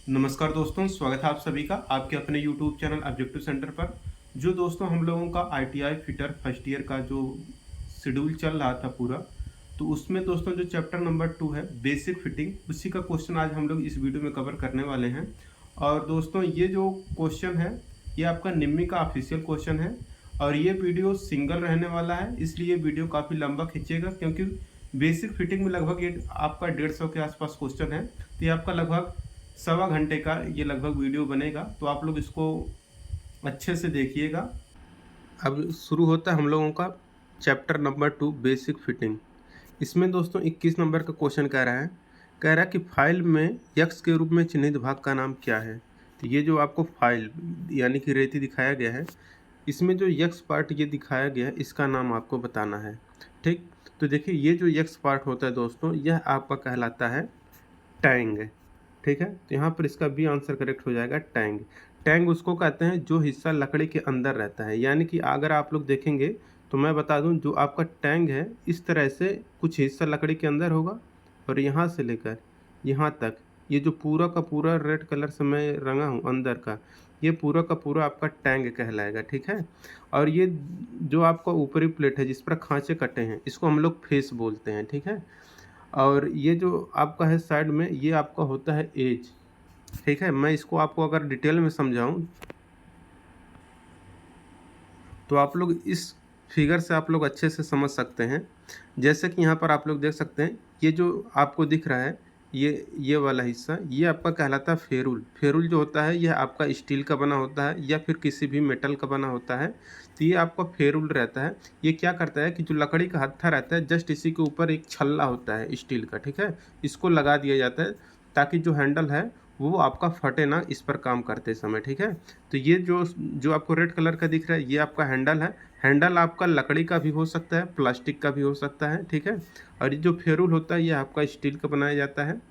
नमस्कार दोस्तों, स्वागत है आप सभी का आपके अपने YouTube चैनल ऑब्जेक्टिव सेंटर पर। जो दोस्तों हम लोगों का ITI फिटर फर्स्ट ईयर का जो शेड्यूल चल रहा था पूरा, तो उसमें दोस्तों जो चैप्टर नंबर 2 है बेसिक फिटिंग, उसी का क्वेश्चन आज हम लोग इस वीडियो में कवर करने वाले हैं। और दोस्तों ये जो क्वेश्चन है ये आपका निम्मी का ऑफिशियल क्वेश्चन है और ये वीडियो सिंगल रहने वाला है, इसलिए वीडियो काफ़ी लंबा खींचेगा क्योंकि बेसिक फिटिंग में लगभग ये आपका 150 के आसपास क्वेश्चन है। तो ये आपका लगभग सवा घंटे का ये लगभग वीडियो बनेगा, तो आप लोग इसको अच्छे से देखिएगा। अब शुरू होता है हम लोगों का चैप्टर नंबर 2 बेसिक फिटिंग। इसमें दोस्तों 21 नंबर का क्वेश्चन कह रहा है कि फाइल में यक्स के रूप में चिन्हित भाग का नाम क्या है। तो ये जो आपको फाइल यानी कि रेती दिखाया गया है, इसमें जो यक्स पार्ट ये दिखाया गया है इसका नाम आपको बताना है। ठीक, तो देखिए ये जो यक्स पार्ट होता है दोस्तों, यह आपका कहलाता है टैंग। ठीक है, तो यहाँ पर इसका बी आंसर करेक्ट हो जाएगा टैंग। टैंग उसको कहते हैं जो हिस्सा लकड़ी के अंदर रहता है, यानी कि अगर आप लोग देखेंगे तो मैं बता दूं जो आपका टैंग है इस तरह से कुछ हिस्सा लकड़ी के अंदर होगा और यहाँ से लेकर यहाँ तक ये जो पूरा का पूरा रेड कलर से मैं रंगा हूँ अंदर का, ये पूरा का पूरा आपका टैंग कहलाएगा। ठीक है, और ये जो आपका ऊपरी प्लेट है जिस पर खांचे कटे हैं इसको हम लोग फेस बोलते हैं। ठीक है, और ये जो आपका है साइड में ये आपका होता है एज। ठीक है, मैं इसको आपको अगर डिटेल में समझाऊं तो आप लोग इस फिगर से आप लोग अच्छे से समझ सकते हैं। जैसे कि यहाँ पर आप लोग देख सकते हैं ये जो आपको दिख रहा है ये वाला हिस्सा ये आपका कहलाता है फेरुल। फेरुल जो होता है यह आपका स्टील का बना होता है या फिर किसी भी मेटल का बना होता है। तो ये आपका फेरुल रहता है। ये क्या करता है कि जो लकड़ी का हत्था रहता है जस्ट इसी के ऊपर एक छल्ला होता है स्टील का। ठीक है, इसको लगा दिया जाता है ताकि जो हैंडल है वो आपका फटे ना इस पर काम करते समय। ठीक है, तो ये जो जो आपको रेड कलर का दिख रहा है ये आपका हैंडल है। हैंडल आपका लकड़ी का भी हो सकता है, प्लास्टिक का भी हो सकता है। ठीक है, और ये जो फेरुल होता है ये आपका स्टील का बनाया जाता है।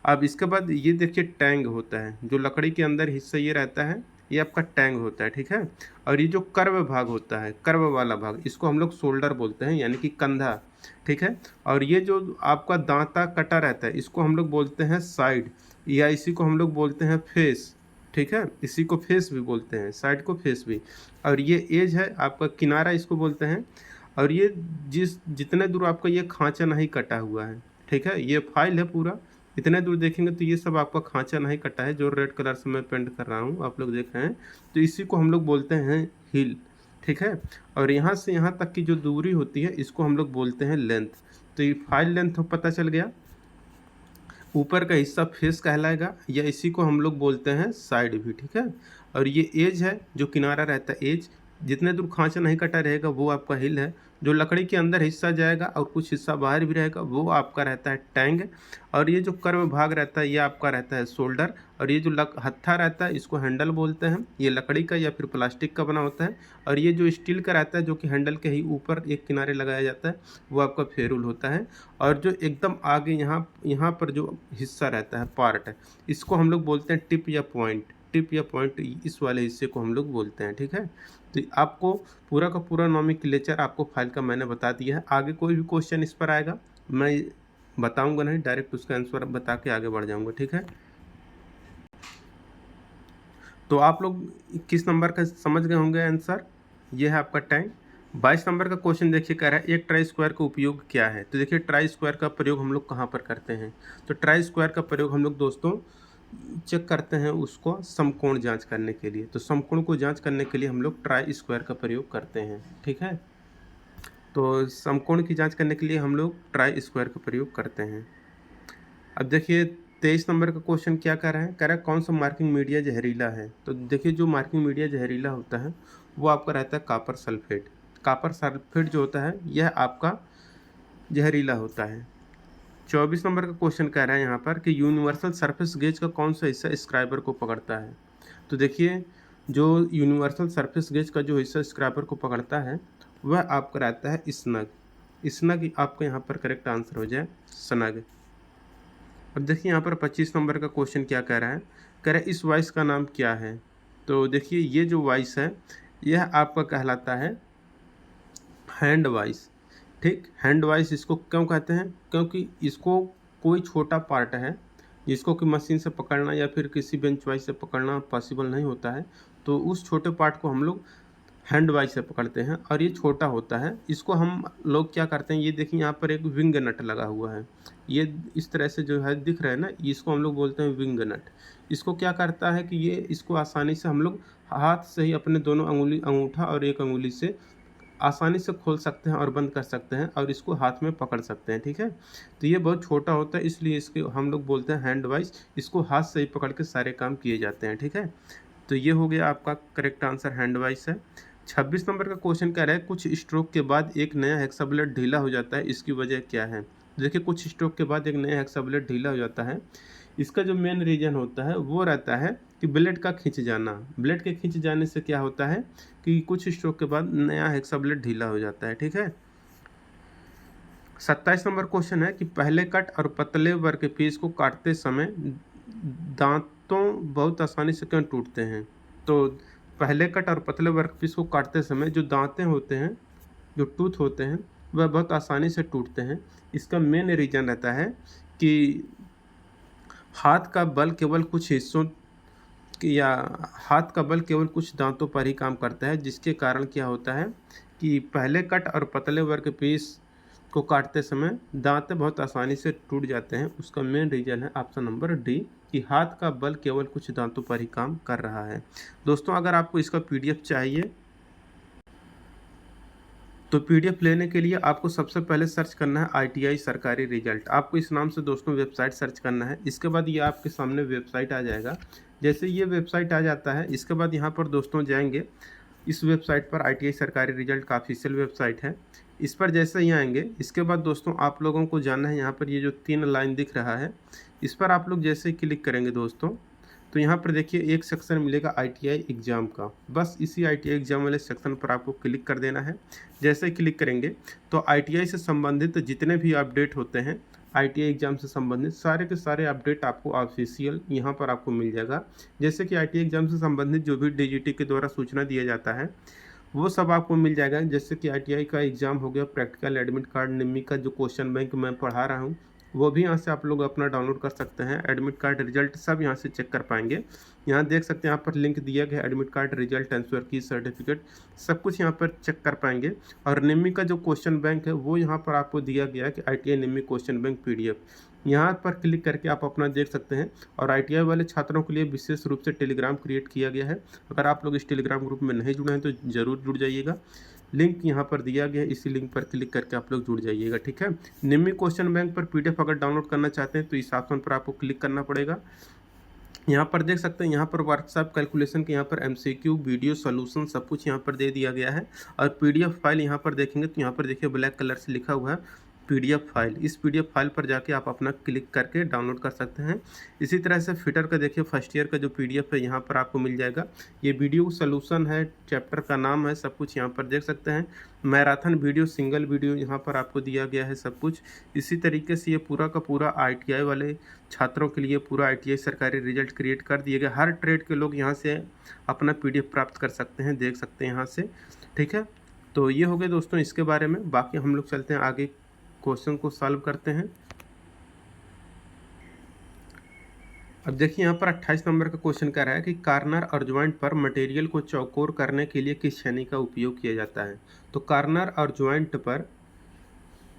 अब इसके बाद ये देखिए टैंग होता है, जो लकड़ी के अंदर हिस्सा ये रहता है ये आपका टैंग होता है। ठीक है, और ये जो कर्व भाग होता है, कर्व वाला भाग, इसको हम लोग शोल्डर बोलते हैं यानी कि कंधा। ठीक है, और ये जो आपका दांता कटा रहता है इसको हम लोग बोलते हैं साइड, या इसी को हम लोग बोलते हैं फेस। ठीक है, इसी को फेस भी बोलते हैं, साइड को फेस भी। और ये एज है आपका किनारा इसको बोलते हैं। और ये जितने दूर आपका ये खांचा नहीं कटा हुआ है, ठीक है, ये फाइल है पूरा, इतने दूर देखेंगे तो ये सब आपका खांचा नहीं कटा है जो रेड कलर से मैं पेंट कर रहा हूँ आप लोग देख रहे हैं। तो इसी को हम लोग बोलते हैं हिल। ठीक है, और यहाँ से यहाँ तक की जो दूरी होती है इसको हम लोग बोलते हैं लेंथ। तो ये फाइल लेंथ पता चल गया। ऊपर का हिस्सा फेस कहलाएगा या इसी को हम लोग बोलते हैं साइड भी। ठीक है, और ये एज है जो किनारा रहता है एज, जितने दूर खांचा नहीं कटा रहेगा वो आपका हिल है। जो लकड़ी के अंदर हिस्सा जाएगा और कुछ हिस्सा बाहर भी रहेगा वो आपका रहता है टैंग। और ये जो कर्व भाग रहता है ये आपका रहता है शोल्डर। और ये जो हत्था रहता है इसको हैंडल बोलते हैं, ये लकड़ी का या फिर प्लास्टिक का बना होता है। और ये जो स्टील का रहता है जो कि हैंडल के ही ऊपर एक किनारे लगाया जाता है वो आपका फेरुल होता है। और जो एकदम आगे यहाँ यहाँ पर जो हिस्सा रहता है पार्ट है इसको हम लोग बोलते हैं टिप या पॉइंट। टिप या पॉइंट इस वाले हिस्से को हम लोग बोलते हैं। ठीक है, तो आपको पूरा का पूरा नॉमेनक्लेचर आपको फाइल का मैंने बता दिया है। आगे कोई भी क्वेश्चन इस पर आएगा मैं बताऊंगा नहीं, डायरेक्ट उसका आंसर बता के आगे बढ़ जाऊंगा। ठीक है, तो आप लोग किस नंबर का समझ गए होंगे आंसर, ये है आपका टैंक। 22 नंबर का क्वेश्चन देखिए कह रहा है एक ट्राई स्क्वायर का उपयोग क्या है। तो देखिए ट्राई स्क्वायर का प्रयोग हम लोग कहाँ पर करते हैं। तो ट्राई स्क्वायर का प्रयोग हम लोग दोस्तों चेक करते हैं उसको समकोण जांच करने के लिए। तो समकोण को जांच करने के लिए हम लोग ट्राई स्क्वायर का प्रयोग करते हैं। ठीक है, तो समकोण की जांच करने के लिए हम लोग ट्राई स्क्वायर का प्रयोग करते हैं। अब देखिए 23 नंबर का क्वेश्चन क्या कह रहा है कौन सा मार्किंग मीडिया जहरीला है। तो देखिए जो मार्किंग मीडिया जहरीला होता है वो आपका रहता है कॉपर सल्फेट। कॉपर सल्फेट जो होता है यह आपका जहरीला होता है। 24 नंबर का क्वेश्चन कह रहा है यहाँ पर कि यूनिवर्सल सरफेस गेज का कौन सा हिस्सा स्क्राइबर को पकड़ता है। तो देखिए जो यूनिवर्सल सरफेस गेज का जो हिस्सा स्क्राइबर को पकड़ता है वह आपका रहता है स्नग। स्नग आपका यहाँ पर करेक्ट आंसर हो जाए स्नग। अब देखिए यहाँ पर 25 नंबर का क्वेश्चन क्या कह रहा है इस वॉइस का नाम क्या है। तो देखिए ये जो वॉइस है यह आपका कहलाता है हैंड वॉइस। ठीक, हैंड वॉइस इसको क्यों कहते हैं, क्योंकि इसको कोई छोटा पार्ट है जिसको कि मशीन से पकड़ना या फिर किसी बेंच वाइज से पकड़ना पॉसिबल नहीं होता है, तो उस छोटे पार्ट को हम लोग हैंड वाइज से पकड़ते हैं और ये छोटा होता है। इसको हम लोग क्या करते हैं, ये देखिए यहाँ पर एक विंग नट लगा हुआ है, ये इस तरह से जो है दिख रहा है ना, इसको हम लोग बोलते हैं विंग नट। इसको क्या करता है कि ये इसको आसानी से हम लोग हाथ से ही अपने दोनों अंगुली, अंगूठा और एक अंगुली से आसानी से खोल सकते हैं और बंद कर सकते हैं और इसको हाथ में पकड़ सकते हैं, ठीक है। तो ये बहुत छोटा होता है, इसलिए इसके हम लोग बोलते हैं हैंड वाइज। इसको हाथ से ही पकड़ के सारे काम किए जाते हैं, ठीक है। तो ये हो गया आपका करेक्ट आंसर, हैंड वाइज है। 26 नंबर का क्वेश्चन कह रहा है कुछ स्ट्रोक के बाद एक नया हेक्साब्लेड ढीला हो जाता है, इसकी वजह क्या है। देखिए कुछ स्ट्रोक के बाद एक नया हेक्साब्लेड ढीला हो जाता है, इसका जो मेन रीजन होता है वो रहता है कि ब्लेड का खिंच जाना। ब्लेड के खिंच जाने से क्या होता है कि कुछ स्ट्रोक के बाद नया हेक्साब्लेड ढीला हो जाता है, ठीक है। 27 नंबर क्वेश्चन है कि पहले कट और पतले वर्क पीस को काटते समय दांतों बहुत आसानी से क्यों टूटते हैं। तो पहले कट और पतले वर्क पीस को काटते समय जो दांतें होते हैं, जो टूथ होते हैं, वह बहुत आसानी से टूटते हैं। इसका मेन रीजन रहता है कि हाथ का बल केवल कुछ हिस्सों या हाथ का बल केवल कुछ दांतों पर ही काम करता है, जिसके कारण क्या होता है कि पहले कट और पतले वर्क पीस को काटते समय दांत बहुत आसानी से टूट जाते हैं। उसका मेन रीजन है ऑप्शन नंबर डी, कि हाथ का बल केवल कुछ दांतों पर ही काम कर रहा है। दोस्तों अगर आपको इसका पीडीएफ चाहिए तो पीडीएफ लेने के लिए आपको सबसे पहले सर्च करना है आईटीआई सरकारी रिजल्ट। आपको इस नाम से दोस्तों वेबसाइट सर्च करना है। इसके बाद ये आपके सामने वेबसाइट आ जाएगा। जैसे ये वेबसाइट आ जाता है, इसके बाद यहाँ पर दोस्तों जाएंगे, इस वेबसाइट पर आईटीआई सरकारी रिजल्ट का ऑफिशियल वेबसाइट है। इस पर जैसे ही आएंगे, इसके बाद दोस्तों आप लोगों को जानना है, यहाँ पर ये जो 3 लाइन दिख रहा है, इस पर आप लोग जैसे ही क्लिक करेंगे दोस्तों, तो यहाँ पर देखिए एक सेक्शन मिलेगा आईटीआई एग्ज़ाम का। बस इसी आईटीआई एग्ज़ाम वाले सेक्शन पर आपको क्लिक कर देना है। जैसे ही क्लिक करेंगे तो आईटीआई से संबंधित जितने भी अपडेट होते हैं, आईटीआई एग्ज़ाम से संबंधित सारे के सारे अपडेट आपको ऑफिशियल यहाँ पर आपको मिल जाएगा। जैसे कि आईटीआई एग्ज़ाम से संबंधित जो भी डीजीटी के द्वारा सूचना दिया जाता है, वो सब आपको मिल जाएगा। जैसे कि आईटीआई का एग्ज़ाम हो गया, प्रैक्टिकल, एडमिट कार्ड, निम्मी का जो क्वेश्चन बैंक मैं पढ़ा रहा हूँ, वो भी यहाँ से आप लोग अपना डाउनलोड कर सकते हैं। एडमिट कार्ड रिजल्ट सब यहाँ से चेक कर पाएंगे। यहाँ देख सकते हैं, यहाँ पर लिंक दिया गया, एडमिट कार्ड रिजल्ट, ट्रांसफर की सर्टिफिकेट, सब कुछ यहाँ पर चेक कर पाएंगे। और निम्मी का जो क्वेश्चन बैंक है वो यहाँ पर आपको दिया गया है कि आईटीआई निम्मी क्वेश्चन बैंक पीडीएफ, यहाँ पर क्लिक करके आप अपना देख सकते हैं। और आईटीआई वाले छात्रों के लिए विशेष रूप से टेलीग्राम क्रिएट किया गया है। अगर आप लोग इस टेलीग्राम ग्रुप में नहीं जुड़े हैं तो ज़रूर जुड़ जाइएगा। लिंक यहाँ पर दिया गया है, इसी लिंक पर क्लिक करके आप लोग जुड़ जाइएगा, ठीक है। निम्मी क्वेश्चन बैंक पर पीडीएफ अगर डाउनलोड करना चाहते हैं तो इस ऑप्शन पर आपको क्लिक करना पड़ेगा। यहाँ पर देख सकते हैं, यहाँ पर व्हाट्सएप कैलकुलेशन के यहाँ पर एमसीक्यू, वीडियो सॉल्यूशन सब कुछ यहाँ पर दे दिया गया है। और पीडीएफ फाइल यहाँ पर देखेंगे तो यहाँ पर देखिए ब्लैक कलर से लिखा हुआ है पीडीएफ फाइल। इस पीडीएफ फाइल पर जाके आप अपना क्लिक करके डाउनलोड कर सकते हैं। इसी तरह से फिटर का देखिए फर्स्ट ईयर का जो पीडीएफ है यहाँ पर आपको मिल जाएगा। ये वीडियो सॉल्यूशन है, चैप्टर का नाम है, सब कुछ यहाँ पर देख सकते हैं। मैराथन वीडियो, सिंगल वीडियो यहाँ पर आपको दिया गया है सब कुछ। इसी तरीके से ये पूरा का पूरा आईटीआई वाले छात्रों के लिए पूरा आईटीआई सरकारी रिजल्ट क्रिएट कर दिए गए। हर ट्रेड के लोग यहाँ से अपना पीडीएफ प्राप्त कर सकते हैं, देख सकते हैं यहाँ से, ठीक है। तो ये हो गए दोस्तों इसके बारे में। बाकी हम लोग चलते हैं आगे, क्वेश्चन को सॉल्व करते हैं। अब देखिए यहाँ पर 28 नंबर का क्वेश्चन कह रहा है कि कार्नर और ज्वाइंट पर मटेरियल को चौकोर करने के लिए किस छेनी का उपयोग किया जाता है। तो कार्नर और ज्वाइंट पर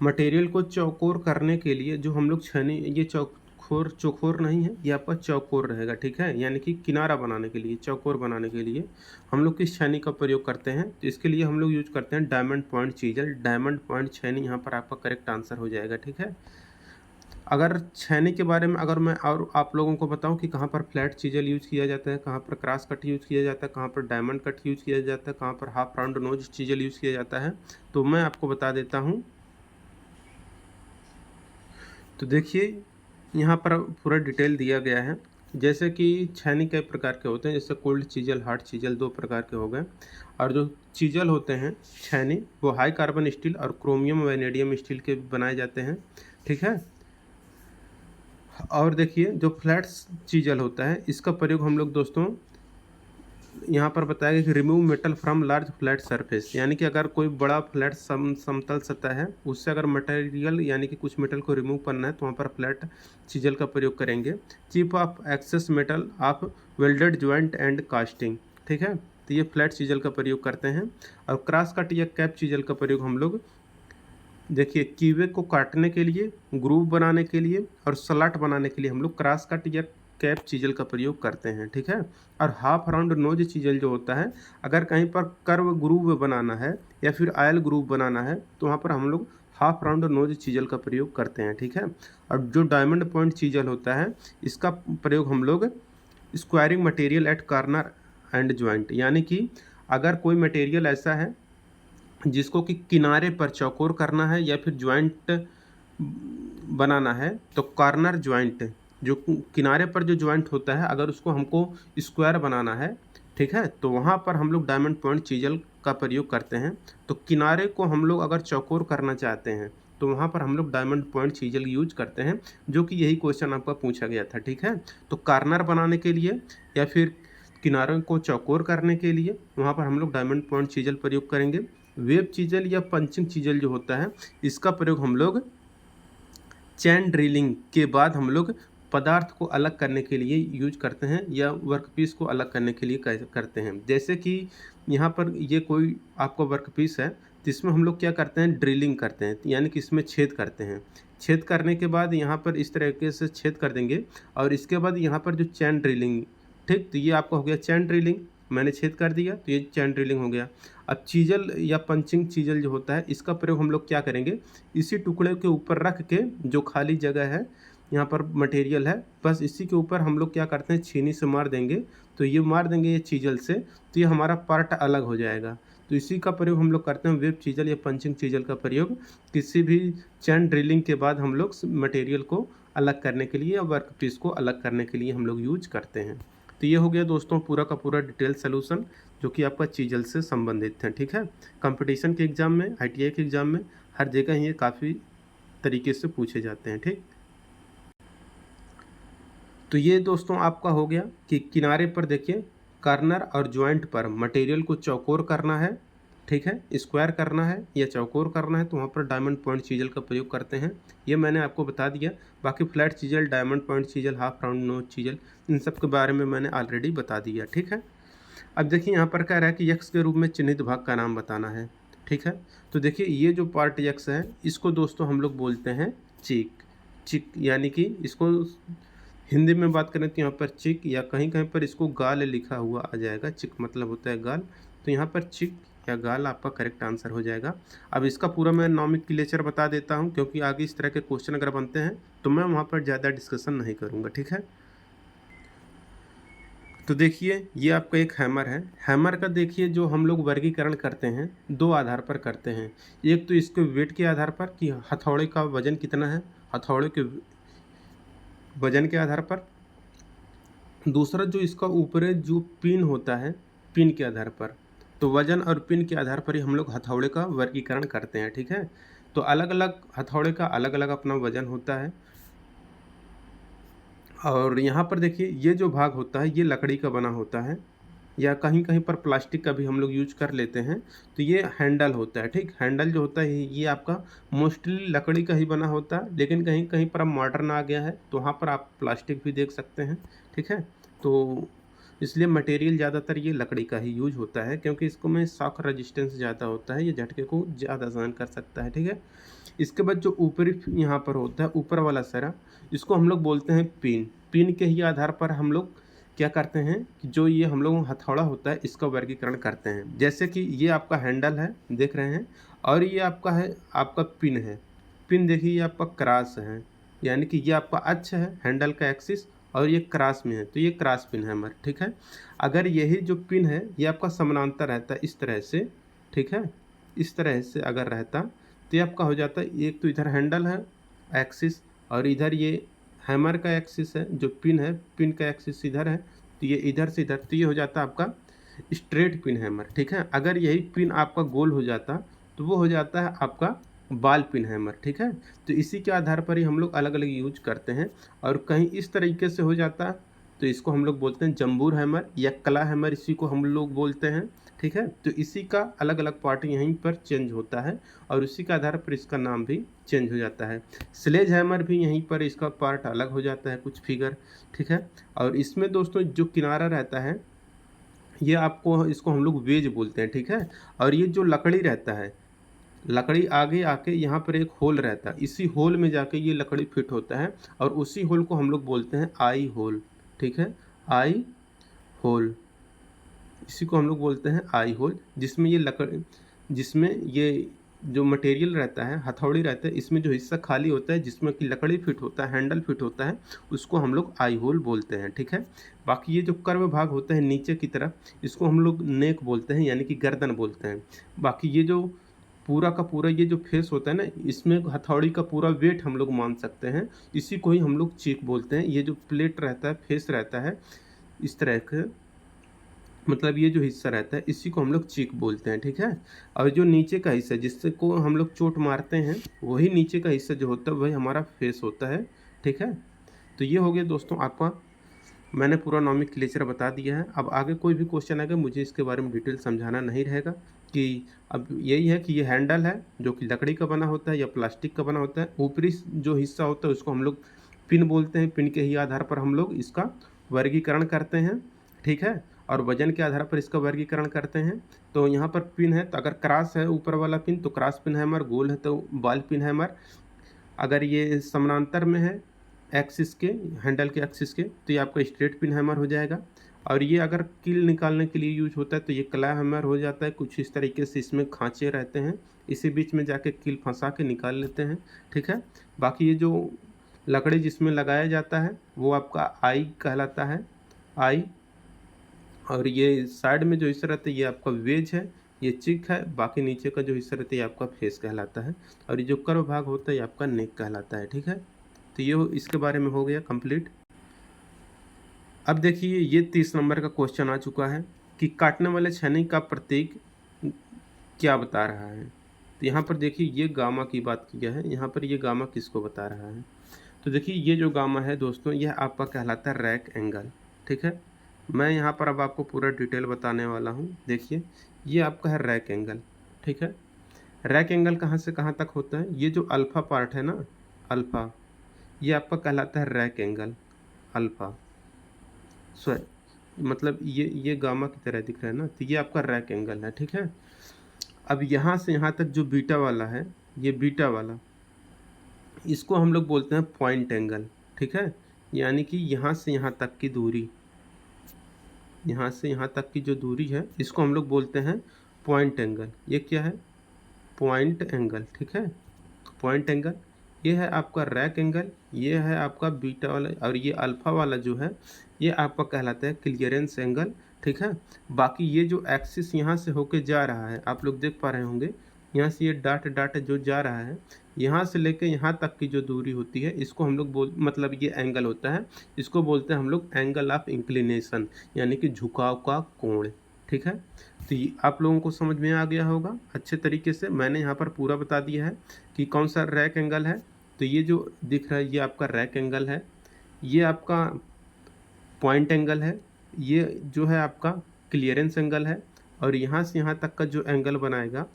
मटेरियल को चौकोर करने के लिए जो हम लोग छेनी, ये चौकोर नहीं है, ये आपका चौकोर रहेगा, ठीक है। यानी कि किनारा बनाने के लिए, चौकोर बनाने के लिए हम लोग किस छेनी का प्रयोग करते हैं। तो इसके लिए हम लोग यूज करते हैं diamond point chisel. Diamond point छेनी यहाँ पर आपका करेक्ट आंसर हो जाएगा, ठीक है। अगर छेनी के बारे में अगर मैं और आप लोगों को बताऊं कि कहाँ पर फ्लैट चीजल यूज किया जाता है, कहाँ पर क्रॉस कट यूज किया जाता है, कहाँ पर डायमंड कट यूज किया जाता है, कहाँ पर half round nose chisel use किया जाता है, तो मैं आपको बता देता हूँ। तो देखिए यहाँ पर पूरा डिटेल दिया गया है। जैसे कि छेनी कई प्रकार के होते हैं, जैसे कोल्ड चीजल, हार्ड चीजल, 2 प्रकार के हो गए। और जो चीजल होते हैं छेनी, वो हाई कार्बन स्टील और क्रोमियम वैनेडियम स्टील के बनाए जाते हैं, ठीक है। और देखिए जो फ्लैट चीजल होता है, इसका प्रयोग हम लोग दोस्तों यहाँ पर बताया गया कि remove metal from large flat surface, यानी कि अगर कोई बड़ा फ्लैट समतल सतह है उससे अगर मटेरियल यानी कि कुछ मेटल को रिमूव करना है तो वहाँ पर फ्लैट चीजल का प्रयोग करेंगे। Chip of excess metal of welded joint and casting, ठीक है, तो ये फ्लैट चीजल का प्रयोग करते हैं। और क्रॉस कट या कैप चीजल का प्रयोग हम लोग देखिए कीवे को काटने के लिए, ग्रूव बनाने के लिए और स्लॉट बनाने के लिए हम लोग क्रॉस कट या कैप चीजल का प्रयोग करते हैं, ठीक है। और हाफ राउंड नोज चीजल जो होता है, अगर कहीं पर कर्व ग्रूव बनाना है या फिर आयल ग्रूव बनाना है तो वहाँ पर हम लोग हाफ राउंड नोज चीजल का प्रयोग करते हैं, ठीक है। और जो डायमंड पॉइंट चीजल होता है इसका प्रयोग हम लोग squaring material at corner and joint, यानी कि अगर कोई मटेरियल ऐसा है जिसको कि किनारे पर चौकोर करना है या फिर ज्वाइंट बनाना है तो कॉर्नर ज्वाइंट, जो किनारे पर जो ज्वाइंट होता है अगर उसको हमको स्क्वायर बनाना है, ठीक है, तो वहाँ पर हम लोग डायमंड पॉइंट चीजल का प्रयोग करते हैं। तो किनारे को हम लोग अगर चौकोर करना चाहते हैं तो वहाँ पर हम लोग डायमंड पॉइंट चीजल यूज करते हैं, जो कि यही क्वेश्चन आपका पूछा गया था, ठीक है। तो कॉर्नर बनाने के लिए या फिर किनारों को चौकोर करने के लिए वहाँ पर हम लोग डायमंड पॉइंट चीजल प्रयोग करेंगे। वेब चीजल या पंचिंग चीजल जो होता है इसका प्रयोग हम लोग चैन ड्रिलिंग के बाद हम लोग पदार्थ को अलग करने के लिए यूज करते हैं या वर्कपीस को अलग करने के लिए करते हैं। जैसे कि यहाँ पर ये कोई आपका वर्कपीस है तो इसमें हम लोग क्या करते हैं, ड्रिलिंग करते हैं, यानी कि इसमें छेद करते हैं। छेद करने के बाद यहाँ पर इस तरीके से छेद कर देंगे और इसके बाद यहाँ पर जो चैन ड्रिलिंग, ठीक, तो ये आपका हो गया चैन ड्रिलिंग, मैंने छेद कर दिया तो ये चैन ड्रिलिंग हो गया। अब चीजल या पंचिंग चीजल जो होता है इसका प्रयोग हम लोग क्या करेंगे, इसी टुकड़े के ऊपर रख के जो खाली जगह है यहाँ पर मटेरियल है बस इसी के ऊपर हम लोग क्या करते हैं, छीनी से मार देंगे, तो ये मार देंगे ये चीजल से तो ये हमारा पार्ट अलग हो जाएगा। तो इसी का प्रयोग हम लोग करते हैं वेब चीजल या पंचिंग चीजल का प्रयोग किसी भी चैन ड्रिलिंग के बाद हम लोग मटेरियल को अलग करने के लिए या वर्क पीस को अलग करने के लिए हम लोग यूज करते हैं। तो ये हो गया दोस्तों पूरा का पूरा डिटेल सोल्यूशन जो कि आपका चीजल से संबंधित है, ठीक है। कंपटीशन के एग्ज़ाम में, ITI के एग्ज़ाम में हर जगह ये काफ़ी तरीके से पूछे जाते हैं, ठीक। तो ये दोस्तों आपका हो गया कि किनारे पर देखिए कॉर्नर और जॉइंट पर मटेरियल को चौकोर करना है, ठीक है, स्क्वायर करना है या चौकोर करना है तो वहाँ पर डायमंड पॉइंट चीजल का प्रयोग करते हैं, ये मैंने आपको बता दिया। बाकी flat chisel, diamond point chisel, half round nose chisel, इन सब के बारे में मैंने ऑलरेडी बता दिया, ठीक है। अब देखिए यहाँ पर कह रहा है कि यक्स के रूप में चिन्हित भाग का नाम बताना है, ठीक है। तो देखिए ये जो पार्ट यक्स है इसको दोस्तों हम लोग बोलते हैं चिक। चिक यानी कि इसको हिंदी में बात करें तो यहाँ पर चिक या कहीं कहीं पर इसको गाल लिखा हुआ आ जाएगा, चिक मतलब होता है गाल, तो यहाँ पर चिक या गाल आपका करेक्ट आंसर हो जाएगा। अब इसका पूरा मैं नॉमेनक्लेचर बता देता हूँ क्योंकि आगे इस तरह के क्वेश्चन अगर बनते हैं तो मैं वहाँ पर ज़्यादा डिस्कशन नहीं करूँगा, ठीक है। तो देखिए ये आपका एक हैमर है। हैमर का देखिए जो हम लोग वर्गीकरण करते हैं दो आधार पर करते हैं, एक तो इसके वेट के आधार पर कि हथौड़े का वजन कितना है, हथौड़े के वजन के आधार पर, दूसरा जो इसका ऊपरी जो पिन होता है पिन के आधार पर। तो वजन और पिन के आधार पर ही हम लोग हथौड़े का वर्गीकरण करते हैं, ठीक है। तो अलग अलग हथौड़े का अलग अलग अपना वजन होता है। और यहाँ पर देखिए ये जो भाग होता है ये लकड़ी का बना होता है या कहीं कहीं पर प्लास्टिक का भी हम लोग यूज कर लेते हैं। तो ये हैंडल होता है, ठीक, हैंडल जो होता है ये आपका मोस्टली लकड़ी का ही बना होता है, लेकिन कहीं कहीं पर अब मॉडर्न आ गया है तो वहाँ पर आप प्लास्टिक भी देख सकते हैं, ठीक है। तो इसलिए मटेरियल ज़्यादातर ये लकड़ी का ही यूज होता है क्योंकि इसको में शॉक रेजिस्टेंस ज़्यादा होता है, ये झटके को ज़्यादा सहन कर सकता है, ठीक है। इसके बाद जो ऊपरी यहाँ पर होता है ऊपर वाला सरा, इसको हम लोग बोलते हैं पिन। पिन के ही आधार पर हम लोग क्या करते हैं कि जो ये हम लोग हथौड़ा होता है इसका वर्गीकरण करते हैं। जैसे कि ये आपका हैंडल है देख रहे हैं और ये आपका है आपका पिन है। पिन देखिए ये आपका क्रॉस है, यानी कि ये आपका अक्ष है हैंडल का एक्सिस और ये क्रॉस में है तो ये क्रॉस पिन हैमर, ठीक है। अगर यही जो पिन है ये आपका समानांतर रहता है इस तरह से, ठीक है, इस तरह से अगर रहता तो ये आपका हो जाता है, एक तो इधर हैंडल है एक्सिस और इधर ये हैमर का एक्सिस है, जो पिन है पिन का एक्सिस इधर है तो ये इधर से इधर, तो ये हो जाता है आपका स्ट्रेट पिन हैमर, ठीक है। अगर यही पिन आपका गोल हो जाता तो वो हो जाता है आपका बाल पिन हैमर, ठीक है। तो इसी के आधार पर ही हम लोग अलग अलग यूज करते हैं और कहीं इस तरीके से हो जाता है तो इसको हम लोग बोलते हैं जम्बूर हैमर या कला हैमर, इसी को हम लोग बोलते हैं। ठीक है, तो इसी का अलग अलग पार्ट यहीं पर चेंज होता है और उसी के आधार पर इसका नाम भी चेंज हो जाता है। स्लेज हैमर भी यहीं पर इसका पार्ट अलग हो जाता है, कुछ फिगर। ठीक है, और इसमें दोस्तों जो किनारा रहता है ये आपको, इसको हम लोग वेज बोलते हैं। ठीक है, और ये जो लकड़ी रहता है, लकड़ी आगे आके यहाँ पर एक होल रहता है, इसी होल में जाके ये लकड़ी फिट होता है और उसी होल को हम लोग बोलते हैं आई होल। ठीक है, आई होल, इसी को हम लोग बोलते हैं आई होल, जिसमें ये लकड़ी, जिसमें ये जो मटेरियल रहता है, हथौड़ी रहता है, इसमें जो हिस्सा खाली होता है जिसमें कि लकड़ी फिट होता है, हैंडल फिट होता है, उसको हम लोग आई होल बोलते हैं। ठीक है, बाकी ये जो कर्व भाग होता है नीचे की तरफ, इसको हम लोग नेक बोलते हैं, यानी कि गर्दन बोलते हैं। बाकी ये जो पूरा का पूरा ये जो फेस होता है ना, इसमें हथौड़ी का पूरा वेट हम लोग मान सकते हैं, इसी को ही हम लोग चीक बोलते हैं। ये जो प्लेट रहता है, फेस रहता है इस तरह के, मतलब ये जो हिस्सा रहता है इसी को हम लोग चीक बोलते हैं। ठीक है, और जो नीचे का हिस्सा जिससे को हम लोग चोट मारते हैं, वही नीचे का हिस्सा जो होता है वही हमारा फेस होता है। ठीक है, तो ये हो गया दोस्तों आपका, मैंने पूरा नॉमेनक्लेचर बता दिया है। अब आगे कोई भी क्वेश्चन आएगा मुझे इसके बारे में डिटेल समझाना नहीं रहेगा, कि अब यही है कि ये हैंडल है जो कि लकड़ी का बना होता है या प्लास्टिक का बना होता है। ऊपरी जो हिस्सा होता है उसको हम लोग पिन बोलते हैं, पिन के ही आधार पर हम लोग इसका वर्गीकरण करते हैं। ठीक है, और वजन के आधार पर इसका वर्गीकरण करते हैं। तो यहाँ पर पिन है, तो अगर क्रॉस है ऊपर वाला पिन तो क्रॉस पिन हैमर, गोल है तो बॉल पिन हैमर। अगर ये समानांतर में है एक्सिस के, हैंडल के एक्सिस के, तो ये आपका स्ट्रेट पिन हैमर हो जाएगा। और ये अगर कील निकालने के लिए यूज होता है तो ये क्लैव हैमर हो जाता है। कुछ इस तरीके से इसमें खांचे रहते हैं, इसी बीच में जाके कील फंसा के निकाल लेते हैं। ठीक है, बाकी ये जो लकड़ी जिसमें लगाया जाता है वो आपका आई कहलाता है, आई। और ये साइड में जो हिस्सा रहता है ये आपका वेज है, ये चिक है। बाकी नीचे का जो हिस्सा रहता है ये आपका फेस कहलाता है, और ये जो कर्व भाग होता है ये आपका नेक कहलाता है। ठीक है, तो ये इसके बारे में हो गया कंप्लीट। अब देखिए ये 30 नंबर का क्वेश्चन आ चुका है कि काटने वाले छेनी का प्रतीक क्या बता रहा है। तो यहाँ पर देखिए ये गामा की बात किया है, यहाँ पर ये गामा किसको बता रहा है। तो देखिए ये जो गामा है दोस्तों यह आपका कहलाता है रैक एंगल। ठीक है, मैं यहाँ पर अब आपको पूरा डिटेल बताने वाला हूँ। देखिए ये आपका है रैक एंगल। ठीक है, रैक एंगल कहाँ से कहाँ तक होता है, ये जो अल्फ़ा पार्ट है ना, अल्फ़ा, ये आपका कहलाता है रैक एंगल, अल्फ़ा। सो मतलब ये गामा की तरह दिख रहा है ना, तो ये आपका रैक एंगल है। ठीक है, अब यहाँ से यहाँ तक जो बीटा वाला है, ये बीटा वाला, इसको हम लोग बोलते हैं पॉइंट एंगल। ठीक है, यानी कि यहाँ से यहाँ तक की दूरी, यहाँ से यहाँ तक की जो दूरी है इसको हम लोग बोलते हैं पॉइंट एंगल। ये क्या है, पॉइंट एंगल। ठीक है, पॉइंट एंगल, ये है आपका रैक एंगल, ये है आपका बीटा वाला, और ये अल्फ़ा वाला जो है ये आपका कहलाता है क्लियरेंस एंगल। ठीक है, बाकी ये जो एक्सिस यहाँ से होके जा रहा है आप लोग देख पा रहे होंगे, यहाँ से ये डाट डाट जो जा रहा है, यहाँ से लेके यहाँ तक की जो दूरी होती है इसको हम लोग मतलब ये एंगल होता है, इसको बोलते हैं हम लोग एंगल ऑफ इंक्लिनेशन, यानी कि झुकाव का कोण। ठीक है, तो ये आप लोगों को समझ में आ गया होगा अच्छे तरीके से। मैंने यहाँ पर पूरा बता दिया है कि कौन सा रैक एंगल है। तो ये जो दिख रहा है ये आपका रैक एंगल है, ये आपका पॉइंट एंगल है, ये जो है आपका क्लियरेंस एंगल है, और यहाँ से यहाँ तक का जो एंगल बनाएगा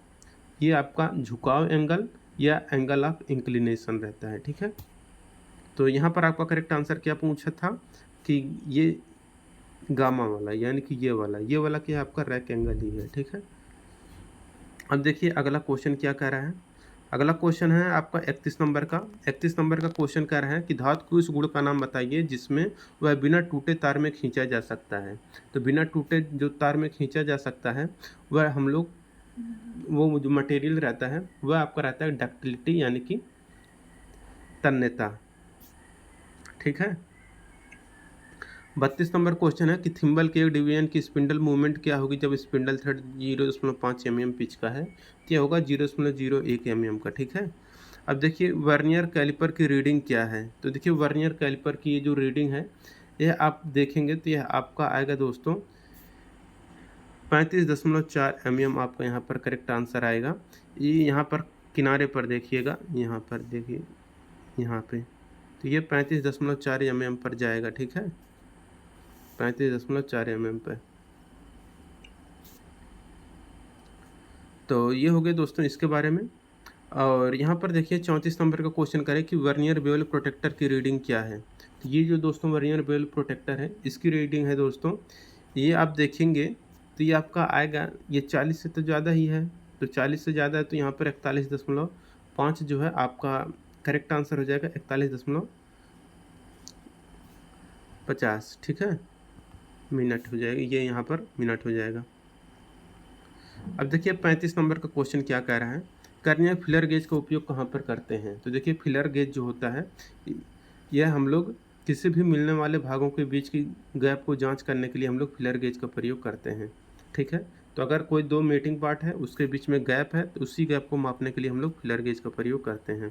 ये आपका झुकाव एंगल या एंगल ऑफ इंक्लिनेशन रहता है। ठीक है, तो यहाँ पर आपका करेक्ट आंसर क्या पूछा था कि ये गामा वाला, यानी कि ये वाला क्या है, आपका रैक एंगल ही है। ठीक है, अब देखिए अगला क्वेश्चन क्या कह रहा है। अगला क्वेश्चन है आपका 31 नंबर का। 31 नंबर का क्वेश्चन कह रहा है कि धातु के उस गुण का नाम बताइए जिसमें वह बिना टूटे तार में खींचा जा सकता है। तो बिना टूटे जो तार में खींचा जा सकता है वह हम लोग, वो जो मटेरियल रहता है वह आपका रहता है डक्टिलिटी, यानी कि तन्यता। ठीक है, 32 नंबर क्वेश्चन है कि थिम्बल के एक डिवीजन की स्पिंडल मूवमेंट क्या होगी जब स्पिंडल थ्रेड 0.5 mm पिच का है, क्या होगा 0.01 mm का। ठीक है, अब देखिए वर्नियर कैलिपर की रीडिंग क्या है। तो देखिए वर्नियर कैलिपर की ये जो रीडिंग है यह आप देखेंगे तो यह आपका आएगा दोस्तों 35.4 mm आपका यहाँ पर करेक्ट आंसर आएगा। ये यहाँ पर किनारे पर देखिएगा, यहाँ पर देखिए यहाँ पे, तो ये 35.4 mm पर जाएगा। ठीक है, 35.4 mm पे। तो ये हो गया दोस्तों इसके बारे में। और यहाँ पर देखिए 34 नंबर का क्वेश्चन करें कि वर्नियर बेवल प्रोटेक्टर की रीडिंग क्या है। तो ये जो दोस्तों वर्नियर बेवल प्रोटेक्टर है इसकी रीडिंग है दोस्तों, ये आप देखेंगे तो ये आपका आएगा, ये 40 से तो ज़्यादा ही है, तो 40 से ज़्यादा है तो यहाँ पर 41.5 जो है आपका करेक्ट आंसर हो जाएगा, 41.50, ठीक है, मिनट हो जाएगा, ये यहाँ पर मिनट हो जाएगा। अब देखिए 35 नंबर का क्वेश्चन क्या कह रहा है, कर्नियर फिलर गेज का उपयोग कहाँ पर करते हैं। तो देखिए फिलर गेज जो होता है यह हम लोग किसी भी मिलने वाले भागों के बीच की गैप को जांच करने के लिए हम लोग फिलर गेज का प्रयोग करते हैं, ठीक है। तो अगर कोई दो मीटिंग पार्ट है उसके बीच में गैप है तो उसी गैप को मापने के लिए हम लोग फिलर गेज का प्रयोग करते हैं।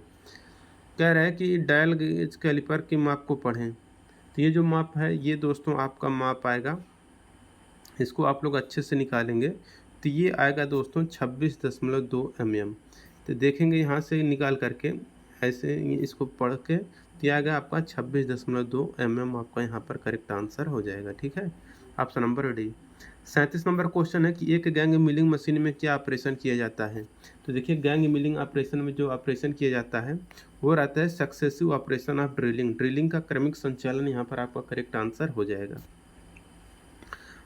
कह रहा है कि डायल गेज कैलिपर की माप को पढ़ें। तो ये जो माप है ये दोस्तों आपका माप आएगा, इसको आप लोग अच्छे से निकालेंगे तो ये आएगा दोस्तों 26.2 mm। तो देखेंगे यहाँ से निकाल करके ऐसे इसको पढ़ के तो ये आएगा आपका 26.2 mm, आपका यहाँ पर करेक्ट आंसर हो जाएगा, ठीक है, option number D. 37 number question है कि एक गैंग मिलिंग मशीन में क्या ऑपरेशन किया जाता है। तो देखिए गैंग मिलिंग ऑपरेशन में जो ऑपरेशन किया जाता है वो रहता है successive operation of drilling, drilling का क्रमिक संचालन यहाँ पर आपका करेक्ट आंसर हो जाएगा।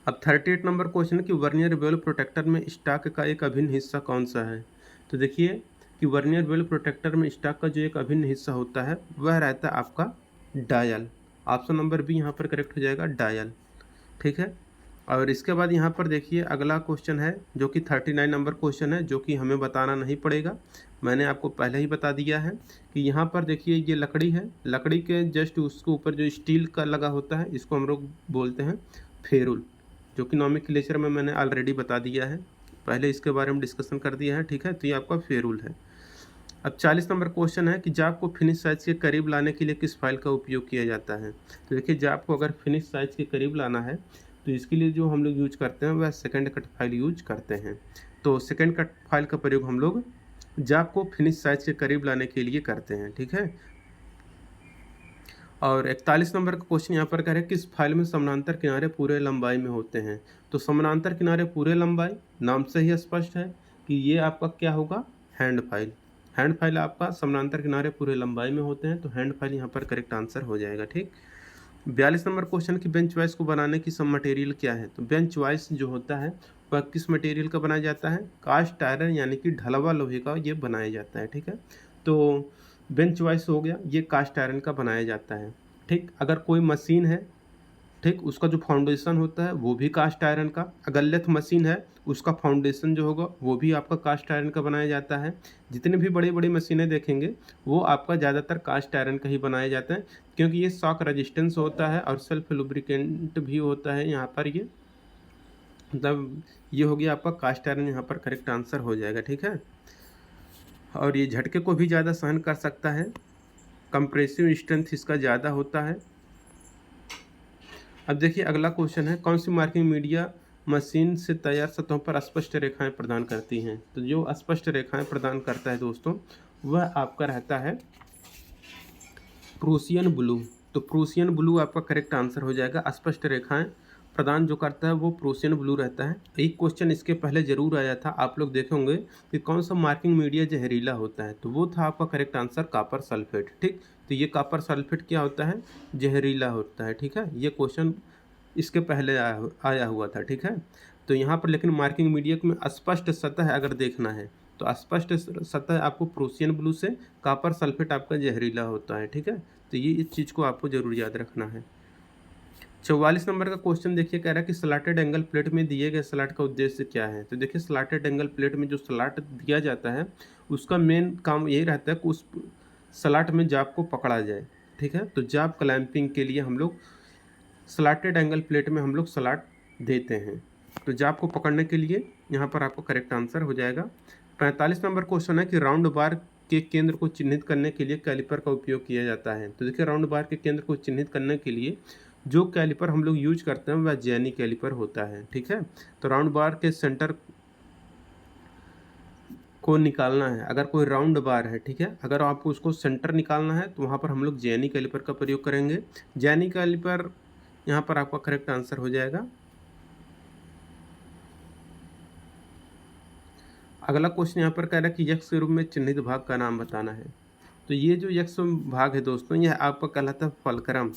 अब 38 नंबर क्वेश्चन है कि वर्नियर बेवल प्रोटेक्टर में स्टॉक का एक अभिन्न हिस्सा कौन सा है। तो देखिए कि वर्नियर बेवल प्रोटेक्टर में स्टॉक का जो एक अभिन्न हिस्सा होता है वह रहता है आपका डायल, ऑप्शन नंबर बी यहाँ पर करेक्ट हो जाएगा, डायल, ठीक है। और इसके बाद यहाँ पर देखिए अगला क्वेश्चन है जो कि 39 नंबर क्वेश्चन है, जो कि हमें बताना नहीं पड़ेगा, मैंने आपको पहले ही बता दिया है कि यहाँ पर देखिए ये लकड़ी है, लकड़ी के जस्ट उसके ऊपर जो स्टील का लगा होता है इसको हम लोग बोलते हैं फेरुल, जो कि नॉमेनक्लेचर में मैंने ऑलरेडी बता दिया है, पहले इसके बारे में डिस्कशन कर दिया है, ठीक है। तो ये आपका फेरुल है। अब 40 नंबर क्वेश्चन है कि जाप को फिनिश साइज के करीब लाने के लिए किस फाइल का उपयोग किया जाता है। तो देखिए जाप को अगर फिनिश साइज के करीब लाना है तो इसके लिए जो हम लोग यूज करते हैं वह सेकंड कट फाइल यूज करते हैं। तो सेकंड कट फाइल का प्रयोग हम लोग जाप को फिनिश साइज के करीब लाने के लिए करते हैं, ठीक है। और 41 नंबर का क्वेश्चन यहाँ पर कह रहे हैं किस फाइल में समानांतर किनारे पूरे लंबाई में होते हैं। तो समानांतर किनारे पूरे लंबाई नाम से ही स्पष्ट है कि ये आपका क्या होगा, हैंड फाइल, हैंड फाइल आपका समानांतर किनारे पूरे लंबाई में होते हैं, तो हैंड फाइल यहाँ पर करेक्ट आंसर हो जाएगा, ठीक। 42 नंबर क्वेश्चन की बेंच वाइस को बनाने की सब मटेरियल क्या है। तो बेंच वाइस जो होता है वह किस मटेरियल का बनाया जाता है, कास्ट आयरन यानी कि ढलवा लोहे का ये बनाया जाता है, ठीक है। तो बेंच वाइस हो गया, ये कास्ट आयरन का बनाया जाता है, ठीक। अगर कोई मशीन है, ठीक, उसका जो फाउंडेशन होता है वो भी कास्ट आयरन का, अगर लेथ मशीन है उसका फाउंडेशन जो होगा वो भी आपका कास्ट आयरन का बनाया जाता है। जितने भी बड़ी बड़ी मशीनें देखेंगे वो आपका ज़्यादातर कास्ट आयरन का ही बनाया जाता है, क्योंकि ये शॉक रेजिस्टेंस होता है और सेल्फ लुब्रिकेंट भी होता है यहाँ पर, ये मतलब ये हो गया आपका कास्ट आयरन, यहाँ पर करेक्ट आंसर हो जाएगा, ठीक है। और ये झटके को भी ज़्यादा सहन कर सकता है, कंप्रेसिव स्ट्रेंथ इसका ज़्यादा होता है। अब देखिए अगला क्वेश्चन है कौन सी मार्किंग मीडिया मशीन से तैयार सतहों पर स्पष्ट रेखाएं प्रदान करती हैं। तो जो स्पष्ट रेखाएं प्रदान करता है दोस्तों वह आपका रहता है प्रूसियन ब्लू। तो प्रूसियन ब्लू आपका करेक्ट आंसर हो जाएगा, स्पष्ट रेखाएं प्रदान जो करता है वो प्रूसियन ब्लू रहता है। एक क्वेश्चन इसके पहले जरूर आया था, आप लोग देखेंगे कि कौन सा मार्किंग मीडिया जहरीला होता है, तो वो था आपका करेक्ट आंसर कॉपर सल्फेट, ठीक। तो ये कॉपर सल्फेट क्या होता है, जहरीला होता है, ठीक है। ये क्वेश्चन इसके पहले आया हुआ था, ठीक है। तो यहाँ पर लेकिन मार्किंग मीडिया में स्पष्ट सतह अगर देखना है तो स्पष्ट सतह आपको प्रूसियन ब्लू से, कॉपर सल्फेट आपका जहरीला होता है, ठीक है। तो ये इस चीज़ को आपको जरूर याद रखना है। 44 नंबर का क्वेश्चन देखिए कह रहा है कि स्लॉटेड एंगल प्लेट में दिए गए स्लॉट का उद्देश्य क्या है। तो देखिए स्लॉटेड एंगल प्लेट में जो स्लॉट दिया जाता है उसका मेन काम यही रहता है कि उस स्लॉट में जाप को पकड़ा जाए, ठीक है। तो जाप क्लैंपिंग के लिए हम लोग स्लॉटेड एंगल प्लेट में हम लोग स्लॉट देते हैं, तो जाप को पकड़ने के लिए यहाँ पर आपको करेक्ट आंसर हो जाएगा। 45 नंबर क्वेश्चन है कि राउंड बार के केंद्र को चिन्हित करने के लिए कैलिपर का उपयोग किया जाता है। तो देखिए राउंड बार के केंद्र को चिन्हित करने के लिए जो कैलिपर हम लोग यूज करते हैं वह जेनी कैलिपर होता है, ठीक है। तो राउंड बार के सेंटर को निकालना है, अगर कोई राउंड बार है, ठीक है, अगर आपको उसको सेंटर निकालना है तो वहाँ पर हम लोग जेनी कैलिपर का प्रयोग करेंगे। जेनी कैलिपर यहाँ पर आपका करेक्ट आंसर हो जाएगा। अगला क्वेश्चन यहाँ पर कह रहा है कि यक्ष के रूप में चिन्हित भाग का नाम बताना है। तो ये जो यक्ष भाग है दोस्तों, यह आपका कहलाता है फलक्रम।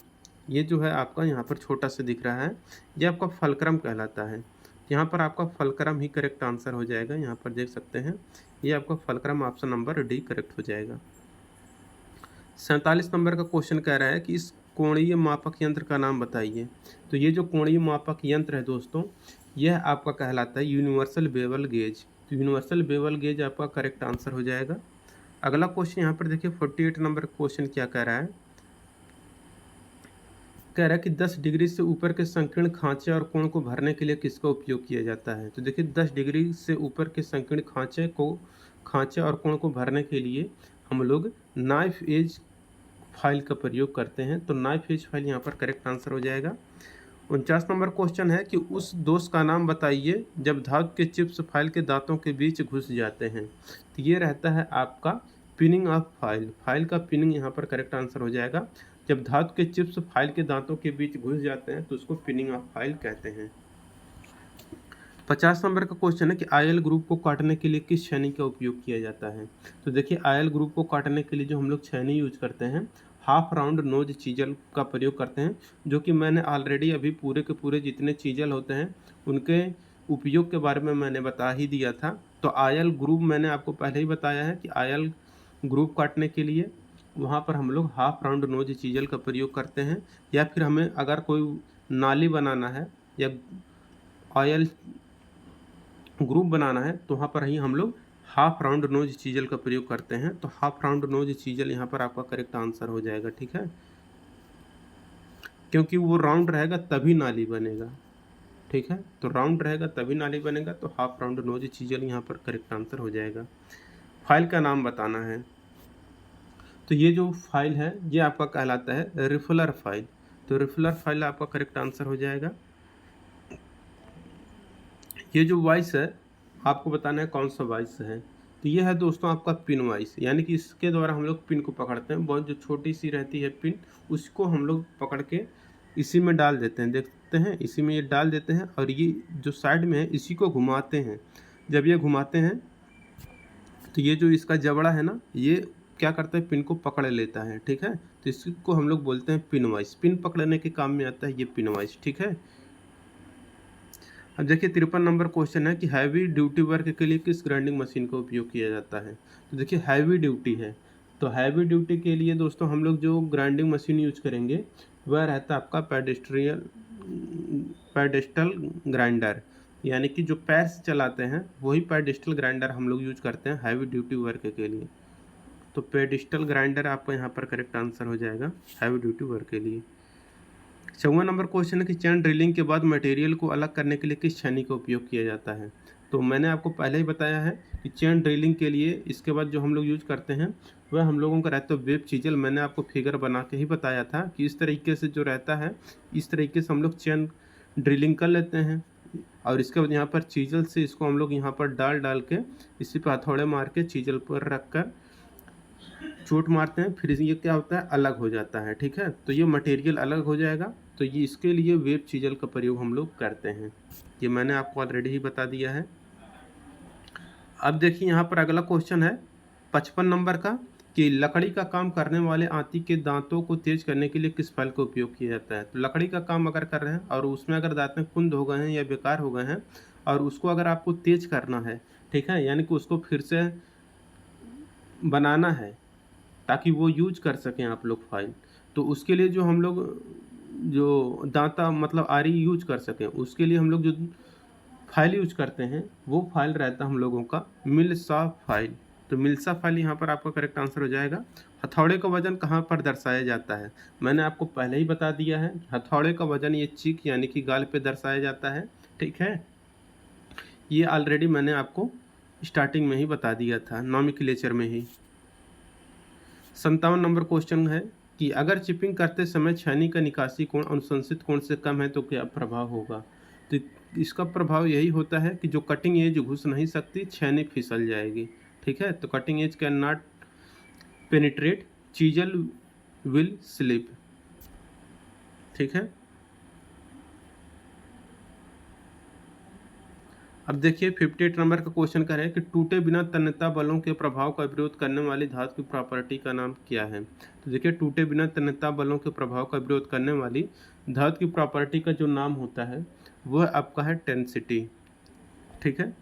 ये जो है आपका यहाँ पर छोटा सा दिख रहा है, ये आपका फलक्रम कहलाता है। यहाँ पर आपका फलक्रम ही करेक्ट आंसर हो जाएगा। यहाँ पर देख सकते हैं, ये आपका fulcrum, option number D correct हो जाएगा। 47 नंबर का क्वेश्चन कह रहा है कि इस कोणीय मापक यंत्र का नाम बताइए। तो ये जो कोणीय मापक यंत्र है दोस्तों, यह आपका कहलाता है यूनिवर्सल बेवल गेज। तो यूनिवर्सल बेवल गेज आपका करेक्ट आंसर हो जाएगा। अगला क्वेश्चन यहाँ पर देखिए 48 नंबर क्वेश्चन क्या कह रहा है, कह रहा है कि 10 डिग्री से ऊपर के संकीर्ण खांचे और कोण को भरने के लिए किसका उपयोग किया जाता है। तो देखिए 10 डिग्री से ऊपर के संकीर्ण खांचे और कोण को भरने के लिए हम लोग नाइफ एज फाइल का प्रयोग करते हैं। तो नाइफ एज फाइल यहाँ पर करेक्ट आंसर हो जाएगा। 49 नंबर क्वेश्चन है कि उस दोष का नाम बताइए जब धातु के चिप्स फाइल के दांतों के बीच घुस जाते हैं। तो ये रहता है आपका पिनिंग ऑफ फाइल। फाइल का पिनिंग यहाँ पर करेक्ट आंसर हो जाएगा। जब धातु के चिप्स फाइल के दांतों के बीच घुस जाते हैं तो उसको पिनिंग ऑफ फाइल कहते हैं। 50 नंबर का क्वेश्चन है कि आयल ग्रुप को काटने के लिए किस छेनी का उपयोग किया जाता है। तो देखिए आयल ग्रुप को काटने के लिए जो हम लोग छेनी यूज करते हैं, हाफ राउंड नोज चीजल का प्रयोग करते हैं, जो कि मैंने ऑलरेडी अभी पूरे के पूरे जितने चीजल होते हैं उनके उपयोग के बारे में मैंने बता ही दिया था। तो आयल ग्रुप मैंने आपको पहले ही बताया है कि आयल ग्रुप काटने के लिए वहाँ पर हम लोग हाफ राउंड नोज चीजल का प्रयोग करते हैं, या फिर हमें अगर कोई नाली बनाना है या ऑयल ग्रुप बनाना है तो वहाँ पर ही हम लोग हाफ राउंड नोज चीजल का प्रयोग करते हैं। तो हाफ राउंड नोज चीजल यहाँ पर आपका करेक्ट आंसर हो जाएगा, ठीक है, क्योंकि वो राउंड रहेगा तभी नाली बनेगा, ठीक है। तो राउंड रहेगा तभी नाली बनेगा, तो हाफ राउंड नोज चीजल यहाँ पर करेक्ट आंसर हो जाएगा। फाइल का नाम बताना है। तो ये जो फाइल है ये आपका कहलाता है रिफलर फाइल। तो रिफलर फाइल आपका करेक्ट आंसर हो जाएगा। ये जो वॉइस है आपको बताना है कौन सा वॉइस है। तो ये है दोस्तों आपका पिन वॉइस, यानी कि इसके द्वारा हम लोग पिन को पकड़ते हैं। बहुत जो छोटी सी रहती है पिन, उसको हम लोग पकड़ के इसी में डाल देते हैं, देखते हैं इसी में ये डाल देते हैं, और ये जो साइड में है इसी को घुमाते हैं। जब ये घुमाते हैं तो ये जो इसका जबड़ा है ना, ये क्या करता है, पिन को पकड़ लेता है, ठीक है। तो इसको हम लोग बोलते हैं पिन वॉइस। पिन पकड़ने के काम में आता है ये पिन वॉइस, ठीक है। अब देखिए 53 नंबर क्वेश्चन है कि हैवी ड्यूटी वर्क के लिए किस ग्राइंडिंग मशीन का उपयोग किया जाता है। तो देखिए हैवी ड्यूटी है, तो हैवी ड्यूटी के लिए दोस्तों हम लोग जो ग्राइंडिंग मशीन यूज करेंगे वह रहता है आपका पैडेस्टल ग्राइंडर, यानी कि जो पैर से चलाते हैं वही पैडेस्टल ग्राइंडर हम लोग यूज करते हैं हैवी ड्यूटी वर्क के लिए। तो पैडेस्टल ग्राइंडर आपका यहाँ पर करेक्ट आंसर हो जाएगा हैवी ड्यूटी वर्क के लिए। 54 नंबर क्वेश्चन है कि चैन ड्रिलिंग के बाद मटेरियल को अलग करने के लिए किस छेनी का उपयोग किया जाता है। तो मैंने आपको पहले ही बताया है कि चैन ड्रिलिंग के लिए इसके बाद जो हम लोग यूज करते हैं वह हम लोगों का रहता है वेब चीजल। मैंने आपको फिगर बना के ही बताया था कि इस तरीके से जो रहता है, इस तरीके से हम लोग चैन ड्रिलिंग कर लेते हैं, और इसके बाद यहाँ पर चीजल से इसको हम लोग यहाँ पर डाल के इसी पर हथौड़े मार के चीजल पर रख कर चोट मारते हैं, फिर ये क्या होता है, अलग हो जाता है, ठीक है। तो ये मटेरियल अलग हो जाएगा, तो ये इसके लिए वेब चीजल का प्रयोग हम लोग करते हैं। ये मैंने आपको ऑलरेडी ही बता दिया है। अब देखिए यहाँ पर अगला क्वेश्चन है 55 नंबर का कि लकड़ी का काम करने वाले आंती के दांतों को तेज करने के लिए किस फल का उपयोग किया जाता है। तो लकड़ी का काम अगर कर रहे हैं और उसमें अगर दांत में कुंद हो गए हैं या बेकार हो गए हैं और उसको अगर आपको तेज करना है, ठीक है, यानी कि उसको फिर से बनाना है ताकि वो यूज कर सकें आप लोग फाइल, तो उसके लिए जो हम लोग जो दांता मतलब आरी यूज कर सकें, उसके लिए हम लोग जो फाइल यूज करते हैं वो फाइल रहता है हम लोगों का मिलसा फाइल। तो मिलसा फाइल यहाँ पर आपका करेक्ट आंसर हो जाएगा। हथौड़े का वजन कहाँ पर दर्शाया जाता है। मैंने आपको पहले ही बता दिया है हथौड़े का वजन ये चीक यानी कि गाल पे दर्शाया जाता है, ठीक है। ये ऑलरेडी मैंने आपको स्टार्टिंग में ही बता दिया था, नॉमेनक्लेचर में ही। 57 नंबर क्वेश्चन है कि अगर चिपिंग करते समय छेनी का निकासी कोण अनुशंसित कोण से कम है तो क्या प्रभाव होगा। तो इसका प्रभाव यही होता है कि जो कटिंग एज घुस नहीं सकती, छेनी फिसल जाएगी, ठीक है। तो cutting edge can not penetrate, chisel will slip, ठीक है। अब देखिए 58 नंबर का क्वेश्चन कह रहे हैं कि टूटे बिना तन्यता बलों के प्रभाव का विरोध करने वाली धातु की प्रॉपर्टी का नाम क्या है। तो देखिए टूटे बिना तन्यता बलों के प्रभाव का विरोध करने वाली धातु की प्रॉपर्टी का जो नाम होता है वह आपका है टेंसिटी। ठीक है।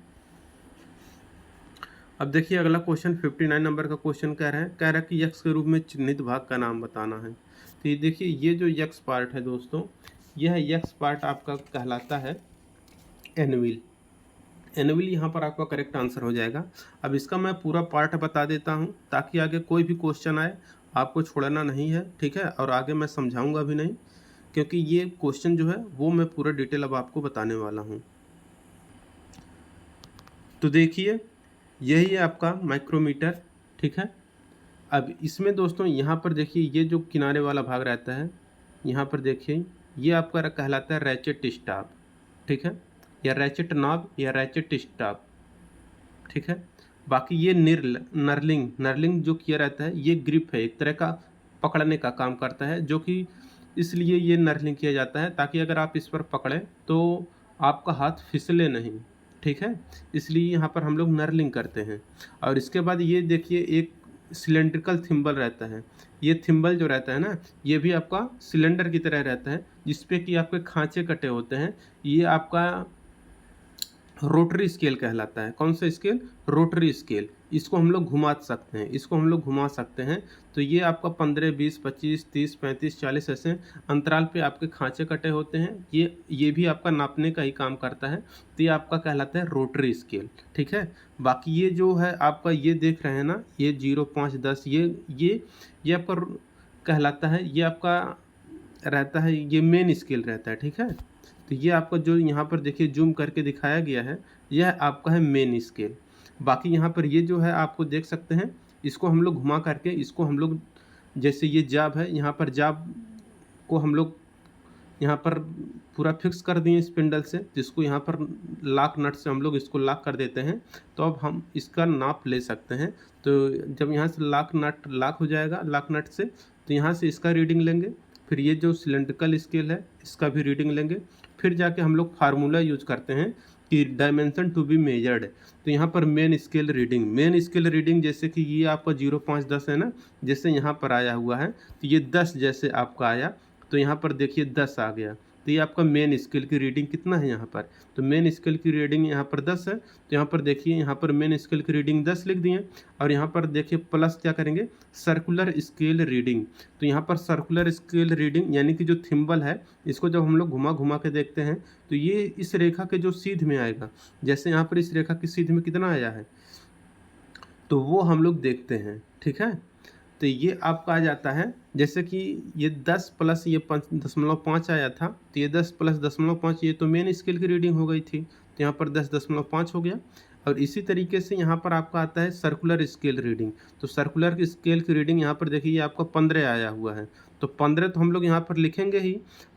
अब देखिए अगला क्वेश्चन 59 नंबर का क्वेश्चन कह रहा है कि यक्स के रूप में चिन्हित भाग का नाम बताना है। तो ये देखिए ये जो यक्स पार्ट है दोस्तों, यह यक्स पार्ट आपका कहलाता है एनविल। एनविल यहाँ पर आपका करेक्ट आंसर हो जाएगा। अब इसका मैं पूरा पार्ट बता देता हूँ ताकि आगे कोई भी क्वेश्चन आए आपको छोड़ना नहीं है। ठीक है, और आगे मैं समझाऊंगा भी नहीं, क्योंकि ये क्वेश्चन जो है वो मैं पूरा डिटेल अब आपको बताने वाला हूँ। तो देखिए यही है आपका माइक्रोमीटर। ठीक है। अब इसमें दोस्तों यहाँ पर देखिए ये जो किनारे वाला भाग रहता है, यहाँ पर देखिए ये आपका कहलाता है रैचेट स्टॉप। ठीक है, या रैचेट नॉब या रैचेट स्टॉप। ठीक है। बाकी ये नर्लिंग जो किया रहता है ये ग्रिप है, एक तरह का पकड़ने का काम करता है, जो कि इसलिए ये नर्लिंग किया जाता है ताकि अगर आप इस पर पकड़ें तो आपका हाथ फिसले नहीं। ठीक है, इसलिए यहाँ पर हम लोग नर्लिंग करते हैं। और इसके बाद ये देखिए एक सिलेंड्रिकल थिम्बल रहता है। ये थिम्बल जो रहता है ना, ये भी आपका सिलेंडर की तरह रहता है जिसपे कि आपके खांचे कटे होते हैं। ये आपका रोटरी स्केल कहलाता है। कौन सा स्केल? Rotary scale. इसको हम लोग घुमा सकते हैं। तो ये आपका 15, 20, 25, 30, 35, 40 ऐसे अंतराल पे आपके खांचे कटे होते हैं। ये भी आपका नापने का ही काम करता है। तो ये आपका कहलाता है रोटरी स्केल। ठीक है। बाकी ये जो है आपका ये देख रहे हैं ना, ये 0, 5, 10 ये आपका कहलाता है, ये आपका रहता है, ये मेन स्केल रहता है। ठीक है। तो ये आपका जो यहाँ पर देखिए जूम करके दिखाया गया है, यह आपका है मेन स्केल। बाकी यहाँ पर ये जो है आपको देख सकते हैं, इसको हम लोग घुमा करके इसको हम लोग, जैसे ये जाब है, यहाँ पर जाब को हम लोग यहाँ पर पूरा फिक्स कर दिए स्पिंडल से, जिसको यहाँ पर लॉक नट से हम लोग इसको लॉक कर देते हैं। तो अब हम इसका नाप ले सकते हैं। तो जब यहाँ से लॉक हो जाएगा लॉक नट से, तो यहाँ से इसका रीडिंग लेंगे, फिर ये जो सिलेंड्रिकल स्केल है इसका भी रीडिंग लेंगे, फिर जाके हम लोग फार्मूला यूज करते हैं कि डायमेंशन टू बी मेजर्ड। तो यहाँ पर मेन स्केल रीडिंग जैसे कि ये आपका 0, 5, 10 है ना, जैसे यहाँ पर आया हुआ है, तो ये 10 जैसे आपका आया, तो यहाँ पर देखिए 10 आ गया। तो ये आपका मेन स्केल की रीडिंग कितना है यहाँ पर, तो मेन स्केल की रीडिंग यहाँ पर 10 है। तो यहाँ पर देखिए यहाँ पर मेन स्केल की रीडिंग 10 लिख दिए, और यहाँ पर देखिए प्लस क्या करेंगे, सर्कुलर स्केल रीडिंग। तो यहाँ पर सर्कुलर स्केल रीडिंग यानी कि जो थिम्बल है, इसको जब हम लोग घुमा घुमा के देखते हैं तो ये इस रेखा के जो सीध में आएगा, जैसे यहाँ पर इस रेखा की सीध में कितना आया है, तो वो हम लोग देखते हैं। ठीक है। तो ये आपका आ जाता है, जैसे कि ये 10 प्लस ये 5.5 आया था, तो ये 10 प्लस 0.5 ये तो मेन स्केल की रीडिंग हो गई थी, तो यहाँ पर 10.5 हो गया। और इसी तरीके से यहाँ पर आपका आता है सर्कुलर स्केल रीडिंग। तो सर्कुलर स्केल की रीडिंग यहाँ पर देखिए ये आपका 15 आया हुआ है, तो 15 तो हम लोग यहाँ पर लिखेंगे ही,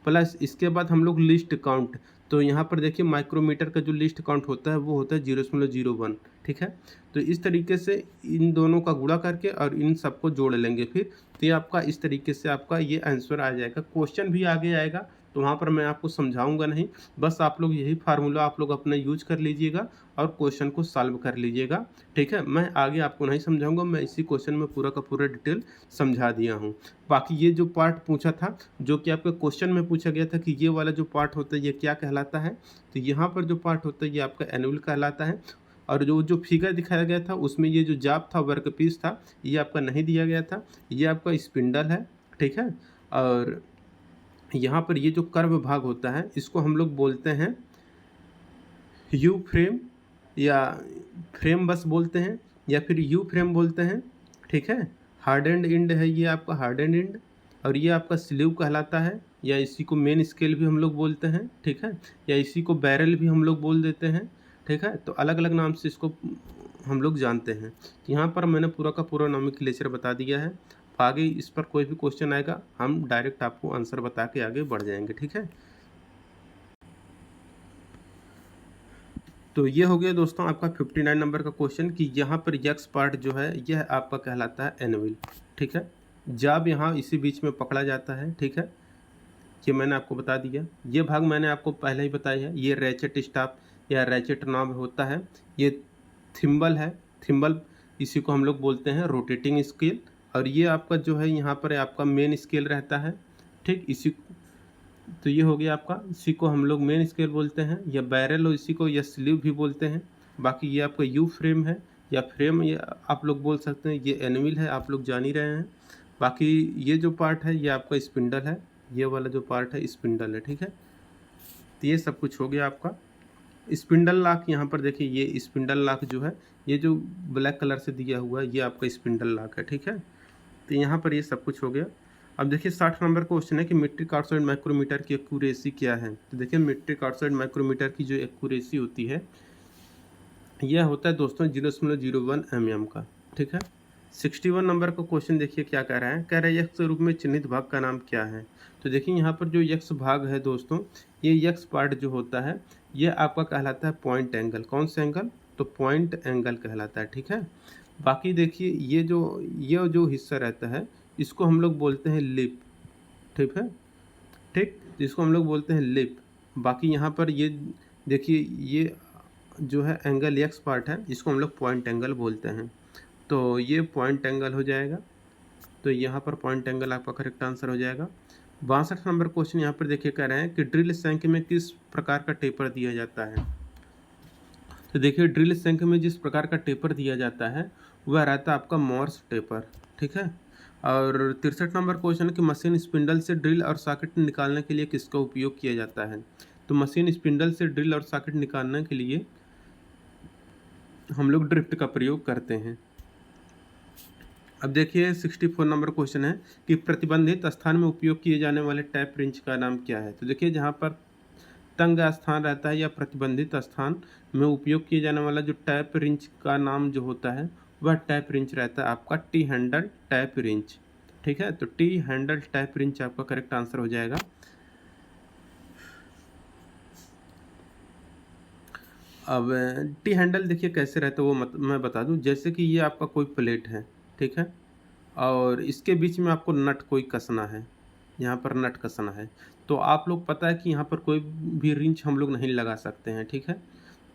प्लस इसके बाद हम लोग लिस्ट काउंट। तो यहाँ पर देखिए माइक्रोमीटर का जो लिस्ट काउंट होता है वो होता है 0.01। ठीक है। तो इस तरीके से इन दोनों का गुणा करके और इन सबको जोड़ लेंगे फिर, तो ये आपका इस तरीके से आपका ये आंसर आ जाएगा। क्वेश्चन भी आगे आएगा तो वहाँ पर मैं आपको समझाऊंगा नहीं, बस आप लोग यही फार्मूला आप लोग अपना यूज कर लीजिएगा और क्वेश्चन को सॉल्व कर लीजिएगा। ठीक है, मैं आगे आपको नहीं समझाऊंगा, मैं इसी क्वेश्चन में पूरा का पूरा डिटेल समझा दिया हूँ। बाकी ये जो पार्ट पूछा था, जो कि आपके क्वेश्चन में पूछा गया था कि ये वाला जो पार्ट होता है ये क्या कहलाता है, तो यहाँ पर जो पार्ट होता है ये आपका एनुअल कहलाता है। और जो फिगर दिखाया गया था उसमें ये जो जाब था, वर्क पीस था, ये आपका नहीं दिया गया था, ये आपका स्पिंडल है। ठीक है। और यहाँ पर ये जो कर्व भाग होता है इसको हम लोग बोलते हैं यू फ्रेम, या फ्रेम बस बोलते हैं, या फिर यू फ्रेम बोलते हैं। ठीक है। हार्डेंड एंड है ये आपका हार्डेंड एंड, और ये आपका स्लीव कहलाता है, या इसी को मेन स्केल भी हम लोग बोलते हैं। ठीक है। या इसी को बैरल भी हम लोग बोल देते हैं। ठीक है। तो अलग अलग नाम से इसको हम लोग जानते हैं। तो यहाँ पर मैंने पूरा का पूरा नॉमेनक्लेचर बता दिया है। आगे इस पर कोई भी क्वेश्चन आएगा हम डायरेक्ट आपको आंसर बता के आगे बढ़ जाएंगे। ठीक है। तो ये हो गया दोस्तों आपका 59 नंबर का क्वेश्चन कि यहाँ पर यक्स पार्ट जो है यह आपका कहलाता है एनविल। ठीक है। जब यहाँ इसी बीच में पकड़ा जाता है। ठीक है, ये मैंने आपको बता दिया। ये भाग मैंने आपको पहले ही बताया है, ये रैचेट स्टॉप या रैचेट नॉब होता है। ये थिम्बल है, थिम्बल इसी को हम लोग बोलते हैं रोटेटिंग स्केल। और ये आपका जो है यहाँ पर आपका मेन स्केल रहता है, ठीक। इसी तो ये हो गया आपका, इसी को हम लोग मेन स्केल बोलते हैं या बैरल, और इसी को या स्लीव भी बोलते हैं। बाकी ये आपका यू फ्रेम है या फ्रेम, ये आप लोग बोल सकते हैं। ये एनविल है, आप लोग जान ही रहे हैं। बाकी ये जो पार्ट है ये आपका स्पिंडल है, ये वाला जो पार्ट है स्पिंडल है, ठीक है। तो ये सब कुछ हो गया आपका। स्पिंडल लॉक यहाँ पर देखिए, ये स्पिंडल लॉक जो है, ये जो ब्लैक कलर से दिया हुआ है ये आपका स्पिंडल लॉक है, ठीक है। तो यहाँ पर ये सब कुछ हो गया। अब देखिए 60 नंबर क्वेश्चन है कि मीट्रिक ऑक्साइड माइक्रोमीटर की एक्यूरेसी क्या है। तो देखिए मीट्रिक ऑक्साइड माइक्रोमीटर की जो एक्यूरेसी होती है यह होता है दोस्तों 0.01 mm का, ठीक है। 61 नंबर का क्वेश्चन देखिए क्या कह रहा है, कह रहा है यक्ष रूप में चिन्हित भाग का नाम क्या है। तो देखिए यहाँ पर जो यक्ष भाग है दोस्तों, ये यक्ष पार्ट जो होता है ये आपका कहलाता है पॉइंट एंगल। कौन सा एंगल? तो पॉइंट एंगल कहलाता है, ठीक है। बाकी देखिए ये जो हिस्सा रहता है इसको हम लोग बोलते हैं लिप, ठीक है, ठीक। तो इसको हम लोग बोलते हैं लिप। बाकी यहाँ पर ये देखिए ये जो है एंगल एक्स पार्ट है इसको हम लोग पॉइंट एंगल बोलते हैं। तो ये पॉइंट एंगल हो जाएगा, तो यहाँ पर पॉइंट एंगल आपका करेक्ट आंसर हो जाएगा। 62 नंबर क्वेश्चन यहाँ पर देखिए कह रहे हैं कि ड्रिल शंक में किस प्रकार का टेपर दिया जाता है। तो देखिए ड्रिल शंक में जिस प्रकार का टेपर दिया जाता है वह रहता है आपका मॉर्स टेपर, ठीक है। और 63 नंबर क्वेश्चन है कि मशीन स्पिंडल से ड्रिल और सॉकेट निकालने के लिए किसका उपयोग किया जाता है। तो मशीन स्पिंडल से ड्रिल और सॉकेट निकालने के लिए हम लोग ड्रिफ्ट का प्रयोग करते हैं। अब देखिए 64 नंबर क्वेश्चन है कि प्रतिबंधित स्थान में उपयोग किए जाने वाले टैप रिंच का नाम क्या है। तो देखिए जहाँ पर तंग स्थान रहता है या प्रतिबंधित स्थान में उपयोग किए जाने वाला जो टैप रिंच का नाम जो होता है वह टैप रिंच रहता है आपका टी हैंडल टैप रिंच, ठीक है। तो टी हैंडल टैप रिंच आपका करेक्ट आंसर हो जाएगा। अब टी हैंडल देखिए कैसे रहता है वो मैं बता दूं। जैसे कि ये आपका कोई प्लेट है, ठीक है, और इसके बीच में आपको नट कोई कसना है, यहाँ पर नट कसना है। तो आप लोग पता है कि यहाँ पर कोई भी रिंच हम लोग नहीं लगा सकते हैं, ठीक है।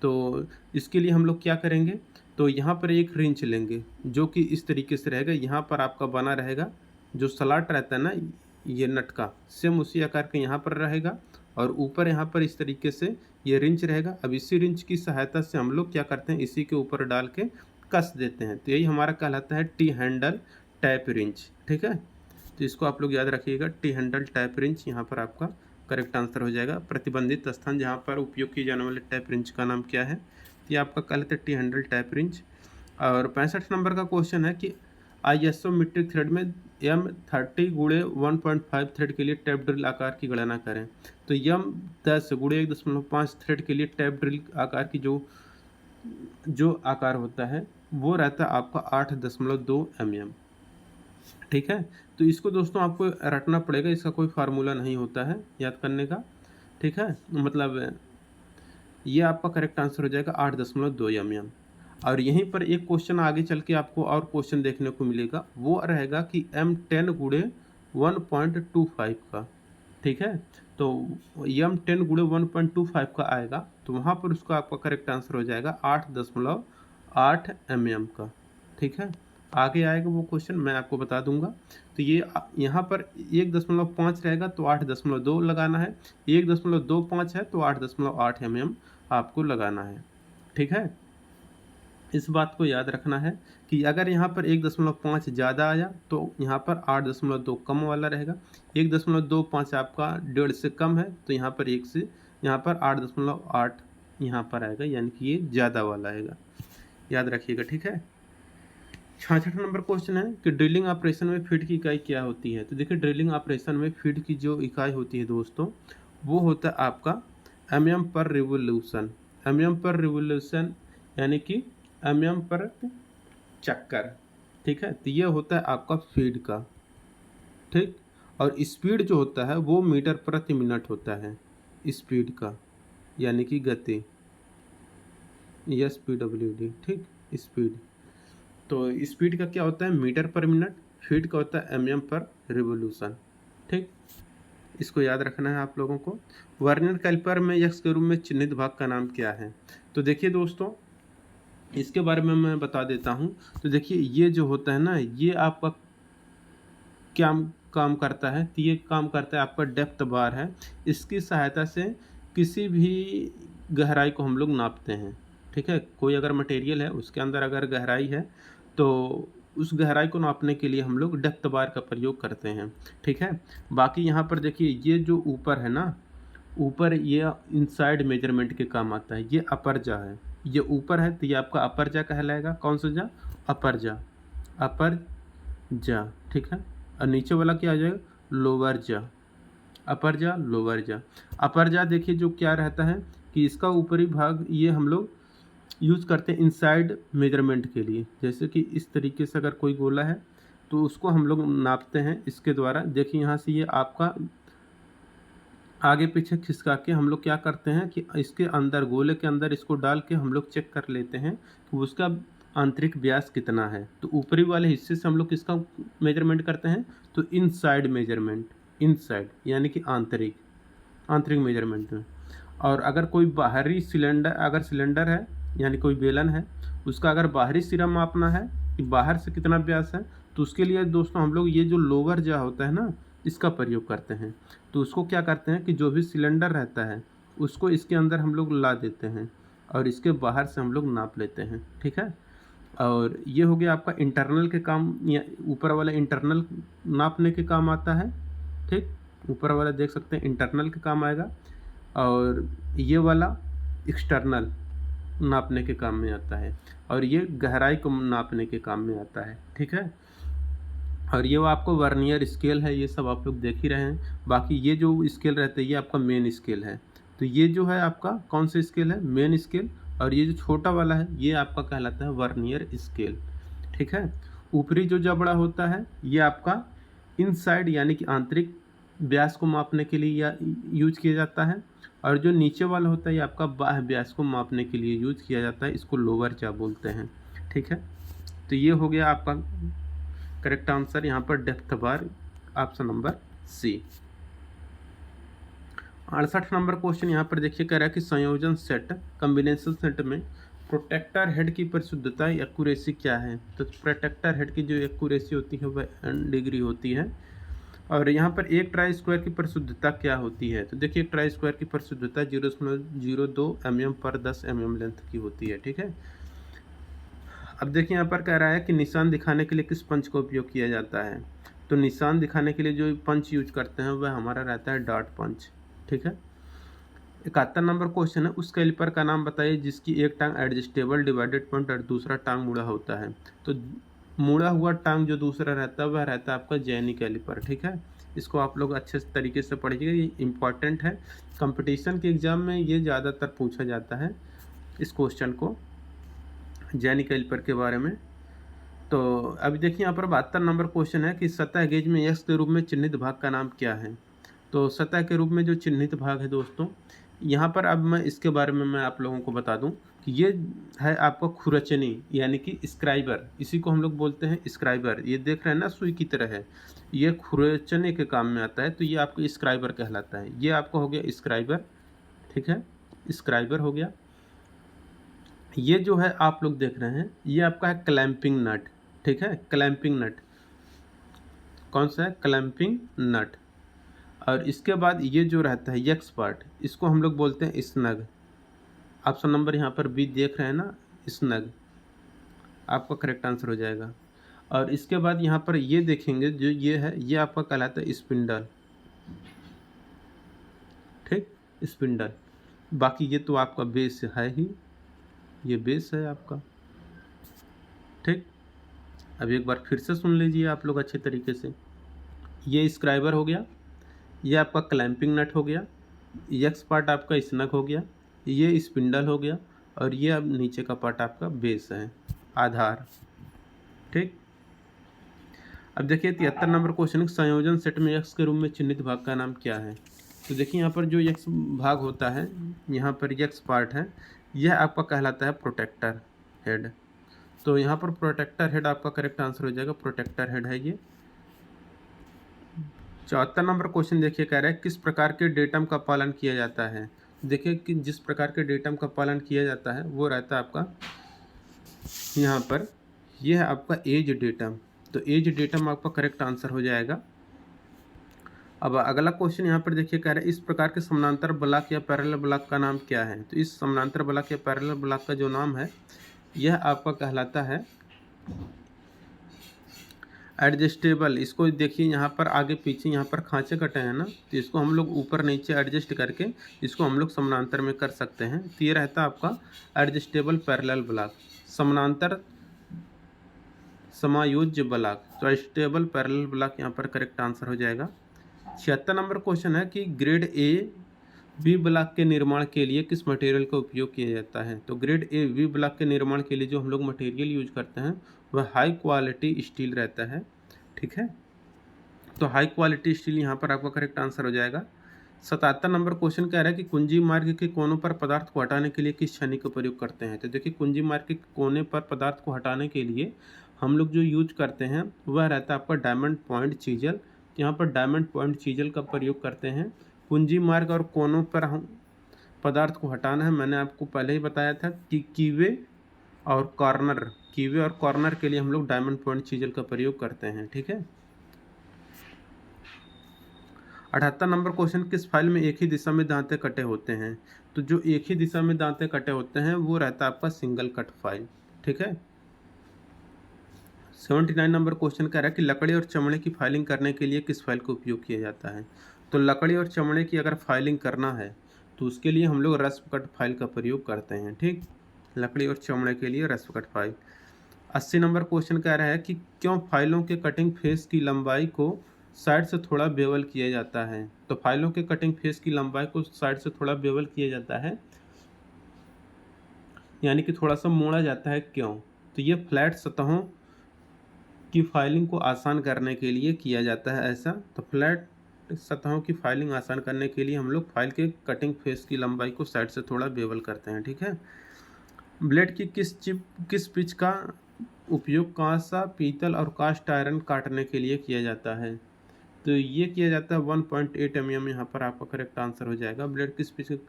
तो इसके लिए हम लोग क्या करेंगे, तो यहाँ पर एक रिंच लेंगे जो कि इस तरीके से रहेगा, यहाँ पर आपका बना रहेगा जो स्लॉट रहता है ना ये नट का, सेम उसी आकार के यहाँ पर रहेगा। और ऊपर यहाँ पर इस तरीके से ये रिंच रहेगा। अब इसी रिंच की सहायता से हम लोग क्या करते हैं, इसी के ऊपर डाल के कस देते हैं। तो यही हमारा कहलाता है टी हैंडल टैप रिंच, ठीक है। तो इसको आप लोग याद रखिएगा, टी हैंडल टैप रिंच यहाँ पर आपका करेक्ट आंसर हो जाएगा। प्रतिबंधित स्थान जहाँ पर उपयोग किए जाने वाले टैप रिंच का नाम क्या है, ये आपका कहलाता है टी हैंडल टैप रिंच। और 65 नंबर का क्वेश्चन है कि ISO मीट्रिक थ्रेड में M30 गुणे 1.5 थ्रेड के लिए टैप ड्रिल आकार की गणना करें। तो M10 गुणे 1.5 थ्रेड के लिए टैप ड्रिल आकार की जो आकार होता है वो रहता है आपका 8.2 mm, ठीक है। तो इसको दोस्तों आपको रटना पड़ेगा, इसका कोई फार्मूला नहीं होता है याद करने का, ठीक है। मतलब ये आपका करेक्ट आंसर हो जाएगा 8.2 mm। और यहीं पर एक क्वेश्चन आगे चल के आपको और क्वेश्चन देखने को मिलेगा, वो रहेगा कि M10 गुणे 1.25 का, ठीक है। तो M10 गुणे 1.25 का आएगा, तो वहाँ पर उसका आपका करेक्ट आंसर हो जाएगा 8.8 mm का, ठीक है। आगे आएगा वो क्वेश्चन मैं आपको बता दूंगा। तो ये यहाँ पर 1.5 रहेगा तो 8.2 लगाना है, 1.25 है तो 8.8 mm आपको लगाना है, ठीक है। इस बात को याद रखना है कि अगर यहाँ पर 1.5 ज़्यादा आया तो यहाँ पर 8.2 कम वाला रहेगा। 1.25 आपका 1.5 से कम है तो यहाँ पर 1 से यहाँ पर 8.8 यहाँ पर आएगा, यानी कि ये ज़्यादा वाला आएगा, याद रखिएगा, ठीक है। 66 नंबर क्वेश्चन है कि ड्रिलिंग ऑपरेशन में फीड की इकाई क्या होती है। तो देखिए ड्रिलिंग ऑपरेशन में फीड की जो इकाई होती है दोस्तों वो होता है आपका mm per revolution. mm per revolution यानी कि mm पर चक्कर, ठीक है। तो ये होता है आपका फीड का, ठीक। और स्पीड जो होता है वो मीटर प्रति मिनट होता है, स्पीड का यानी कि गति, SPWD, ठीक। स्पीड, तो स्पीड का क्या होता है मीटर पर मिनट, फीड का होता है mm पर रिवोल्यूशन, ठीक। इसको याद रखना है आप लोगों को। वर्नियर कैलिपर में यक्स के रूप में चिन्हित भाग का नाम क्या है? तो देखिए दोस्तों, इसके बारे में मैं बता देता हूँ। तो देखिए ये जो होता है ना, ये आपका क्या काम करता है? तो ये काम करता है, आपका डेप्थ बार है। इसकी सहायता से किसी भी गहराई को हम लोग नापते हैं, ठीक है? कोई अगर मटेरियल है, उसके अंदर अगर गहराई है, तो उस गहराई को नापने के लिए हम लोग डेप्थ बार का प्रयोग करते हैं, ठीक है? बाकी यहाँ पर देखिए, ये जो ऊपर है ना, ऊपर ये इनसाइड मेजरमेंट के काम आता है। ये अपर जा है, ये ऊपर है, तो ये आपका अपर जा कहलाएगा। कौन सा जा? अपर जा, अपर जा, ठीक है? और नीचे वाला क्या आ जाएगा? लोअर जा। अपर जा, लोअर जा। अपर जा देखिए जो क्या रहता है कि इसका ऊपरी भाग ये हम लोग यूज़ करते हैं इनसाइड मेजरमेंट के लिए। जैसे कि इस तरीके से अगर कोई गोला है, तो उसको हम लोग नापते हैं इसके द्वारा। देखिए यहाँ से ये आपका आगे पीछे खिसका के हम लोग क्या करते हैं कि इसके अंदर, गोले के अंदर इसको डाल के हम लोग चेक कर लेते हैं कि उसका आंतरिक व्यास कितना है। तो ऊपरी वाले हिस्से से हम लोग किसका मेजरमेंट करते हैं? तो इनसाइड मेजरमेंट, इनसाइड यानी कि आंतरिक, आंतरिक मेजरमेंट में। और अगर कोई बाहरी सिलेंडर, अगर सिलेंडर है यानी कोई बेलन है, उसका अगर बाहरी सिरा मापना है कि बाहर से कितना व्यास है, तो उसके लिए दोस्तों हम लोग ये जो लोअर जा होता है ना, इसका प्रयोग करते हैं। तो उसको क्या करते हैं कि जो भी सिलेंडर रहता है, उसको इसके अंदर हम लोग ला देते हैं और इसके बाहर से हम लोग नाप लेते हैं, ठीक है? और ये हो गया आपका इंटरनल के काम, या ऊपर वाला इंटरनल नापने के काम आता है, ठीक? ऊपर वाला देख सकते हैं इंटरनल के काम आएगा, और ये वाला एक्सटर्नल नापने के काम में आता है, और ये गहराई को नापने के काम में आता है, ठीक है? और ये वो आपको वर्नियर स्केल है, ये सब आप लोग देख ही रहे हैं। बाकी ये जो स्केल रहता है, ये आपका मेन स्केल है। तो ये जो है आपका कौन सा स्केल है? Main scale. और ये जो छोटा वाला है, ये आपका कहलाता है वर्नियर स्केल, ठीक है? ऊपरी जो जबड़ा होता है, ये आपका इनसाइड यानी कि आंतरिक व्यास को मापने के लिए या यूज किया जाता है। और जो नीचे वाला होता है, ये आपका बाह्य व्यास को मापने के लिए यूज किया जाता है। इसको लोअर जा बोलते हैं, ठीक है? तो ये हो गया आपका करेक्ट आंसर यहाँ पर, depth bar, option number C. 68 number question यहाँ पर देखिए, कह रहा है कि संयोजन सेट, कॉम्बिनेशन सेट में प्रोटेक्टर हेड की परिशुद्धता एक्यूरेसी क्या है? तो प्रोटेक्टर हेड की जो एक्यूरेसी होती है वह डिग्री होती है। और यहाँ पर एक ट्राई स्क्वायर की परिशुद्धता क्या होती है? तो देखिए, ट्राई स्क्वायर की परिशुद्धता 0.02 mm पर 10 mm लेंथ की होती है, ठीक है? अब देखिए यहाँ पर कह रहा है कि निशान दिखाने के लिए किस पंच का उपयोग किया जाता है? तो निशान दिखाने के लिए जो पंच यूज करते हैं वह हमारा रहता है डॉट पंच, ठीक है? 71 नंबर क्वेश्चन है, उस कैलिपर का नाम बताइए जिसकी एक टांग एडजस्टेबल डिवाइडेड पॉइंट और दूसरा टांग मुड़ा होता है। तो मुड़ा हुआ टांग जो दूसरा रहता है वह रहता है आपका जैनी कैलिपर, ठीक है? इसको आप लोग अच्छे तरीके से पढ़िएगा, ये इंपॉर्टेंट है। कंपटीशन के एग्जाम में ये ज़्यादातर पूछा जाता है इस क्वेश्चन को, जैनी कैलिपर के बारे में। तो अभी देखिए यहाँ पर 72 नंबर क्वेश्चन है कि सतह गेज में एक्स के रूप में चिन्हित भाग का नाम क्या है? तो सतह के रूप में जो चिन्हित भाग है दोस्तों, यहाँ पर अब मैं इसके बारे में मैं आप लोगों को बता दूं कि ये है आपका खुरचनी यानी कि स्क्राइबर, इसी को हम लोग बोलते हैं स्क्राइबर। ये देख रहे हैं ना, सुई की तरह है, ये खुरचने के काम में आता है, तो ये आपको स्क्राइबर कहलाता है। ये आपका हो गया स्क्राइबर, ठीक है? स्क्राइबर हो गया। ये जो है आप लोग देख रहे हैं, ये आपका है क्लैंपिंग नट, ठीक है? क्लैंपिंग नट कौन सा है? क्लैंपिंग नट। और इसके बाद ये जो रहता है यक्स पार्ट, इसको हम लोग बोलते हैं स्नग। ऑप्शन नंबर यहाँ पर बी देख रहे हैं ना, स्नग आपका करेक्ट आंसर हो जाएगा। और इसके बाद यहाँ पर ये देखेंगे, जो ये है, ये आपका कहलाता है स्पिंडल, ठीक? स्पिंडल। बाकी ये तो आपका बेस है ही, ये बेस है आपका, ठीक? अब एक बार फिर से सुन लीजिए आप लोग अच्छे तरीके से। ये स्क्राइबर हो गया, ये आपका क्लैंपिंग नट हो गया, यक्स पार्ट आपका स्नग हो गया, ये स्पिंडल हो गया, और ये अब नीचे का पार्ट आपका बेस है, आधार, ठीक? अब देखिए 73 नंबर क्वेश्चन, संयोजन सेट में यक्स के रूप में चिन्हित भाग का नाम क्या है? तो देखिए यहाँ पर जो यक्स भाग होता है, यहाँ पर यक्स पार्ट है, यह आपका कहलाता है प्रोटेक्टर हेड। तो यहाँ पर प्रोटेक्टर हेड आपका करेक्ट आंसर हो जाएगा, प्रोटेक्टर हेड है ये। 74 नंबर क्वेश्चन देखिए, कह रहा है किस प्रकार के डेटम का पालन किया जाता है। देखिए कि जिस प्रकार के डेटम का पालन किया जाता है वो रहता है आपका यहाँ पर, ये है आपका एज डेटम। तो एज डेटम आपका करेक्ट आंसर हो जाएगा। अब अगला क्वेश्चन यहाँ पर देखिए, कह रहा है इस प्रकार के समानांतर ब्लॉक या पैरेलल ब्लॉक का नाम क्या है। तो इस समानांतर ब्लॉक या पैरेलल ब्लॉक का जो नाम है यह आपका कहलाता है एडजस्टेबल। इसको देखिए यहाँ पर आगे पीछे यहाँ पर खांचे कटे हैं ना, तो इसको हम लोग ऊपर नीचे एडजस्ट करके इसको हम लोग समानांतर में कर सकते हैं। तो ये रहता है आपका एडजस्टेबल पैरेलल ब्लॉक, समानांतर समायोज्य ब्लॉक। तो एडजस्टेबल पैरेलल ब्लॉक यहाँ पर करेक्ट आंसर हो जाएगा। 76 नंबर क्वेश्चन है कि ग्रेड ए वी ब्लॉक के निर्माण के लिए किस मटेरियल का उपयोग किया जाता है। तो ग्रेड ए वी ब्लॉक के निर्माण के लिए जो हम लोग मटेरियल यूज करते हैं वह हाई क्वालिटी स्टील रहता है। ठीक है, तो हाई क्वालिटी स्टील यहाँ पर आपका करेक्ट आंसर हो जाएगा। 77 नंबर क्वेश्चन कह रहा है कि कुंजी मार्ग के कोनों पर पदार्थ को हटाने के लिए किस छन्नी का प्रयोग करते हैं। तो देखिए कुंजी मार्ग के कोने पर पदार्थ को हटाने के लिए हम लोग जो यूज करते हैं वह रहता है आपका डायमंड पॉइंट चीजल। यहाँ पर डायमंड पॉइंट चीजल का प्रयोग करते हैं। कुंजी मार्ग और कोनों पर हम पदार्थ को हटाना है, मैंने आपको पहले ही बताया था कि कीवे और कॉर्नर के लिए हम लोग डायमंड पॉइंट चीजल का प्रयोग करते हैं। ठीक है, 78 नंबर क्वेश्चन किस फाइल में एक ही दिशा में दांते कटे होते हैं। तो जो एक ही दिशा में दांते कटे होते हैं वो रहता है आपका सिंगल कट फाइल। ठीक है, 79 नंबर क्वेश्चन कह रहा है कि लकड़ी और चमड़े की फाइलिंग करने के लिए किस फाइल का उपयोग किया जाता है। तो लकड़ी और चमड़े की अगर फाइलिंग करना है तो उसके लिए हम लोग रस्प कट फाइल का प्रयोग करते हैं। ठीक, लकड़ी और चमड़े के लिए रस्प कट फाइल। 80 नंबर क्वेश्चन कह रहा है कि क्यों फाइलों के कटिंग फेस की लंबाई को साइड से थोड़ा बेवल किया जाता है। तो फाइलों के कटिंग फेस की लंबाई को साइड से थोड़ा बेवल किया जाता है, यानी कि थोड़ा सा मोड़ा जाता है, क्यों। तो ये फ्लैट सतहों की फाइलिंग को आसान करने के लिए किया जाता है ऐसा। तो फ्लैट सतहों की फाइलिंग आसान करने के लिए हम लोग फाइल के कटिंग फेस की लंबाई को साइड से थोड़ा बेवल करते हैं। ठीक है, ब्लेड की किस पिच का उपयोग कांसा, पीतल और कास्ट आयरन काटने के लिए किया जाता है। तो ये किया जाता है 1.8 mm। यहाँ पर आपका करेक्ट आंसर हो जाएगा। ब्लेड किस पिच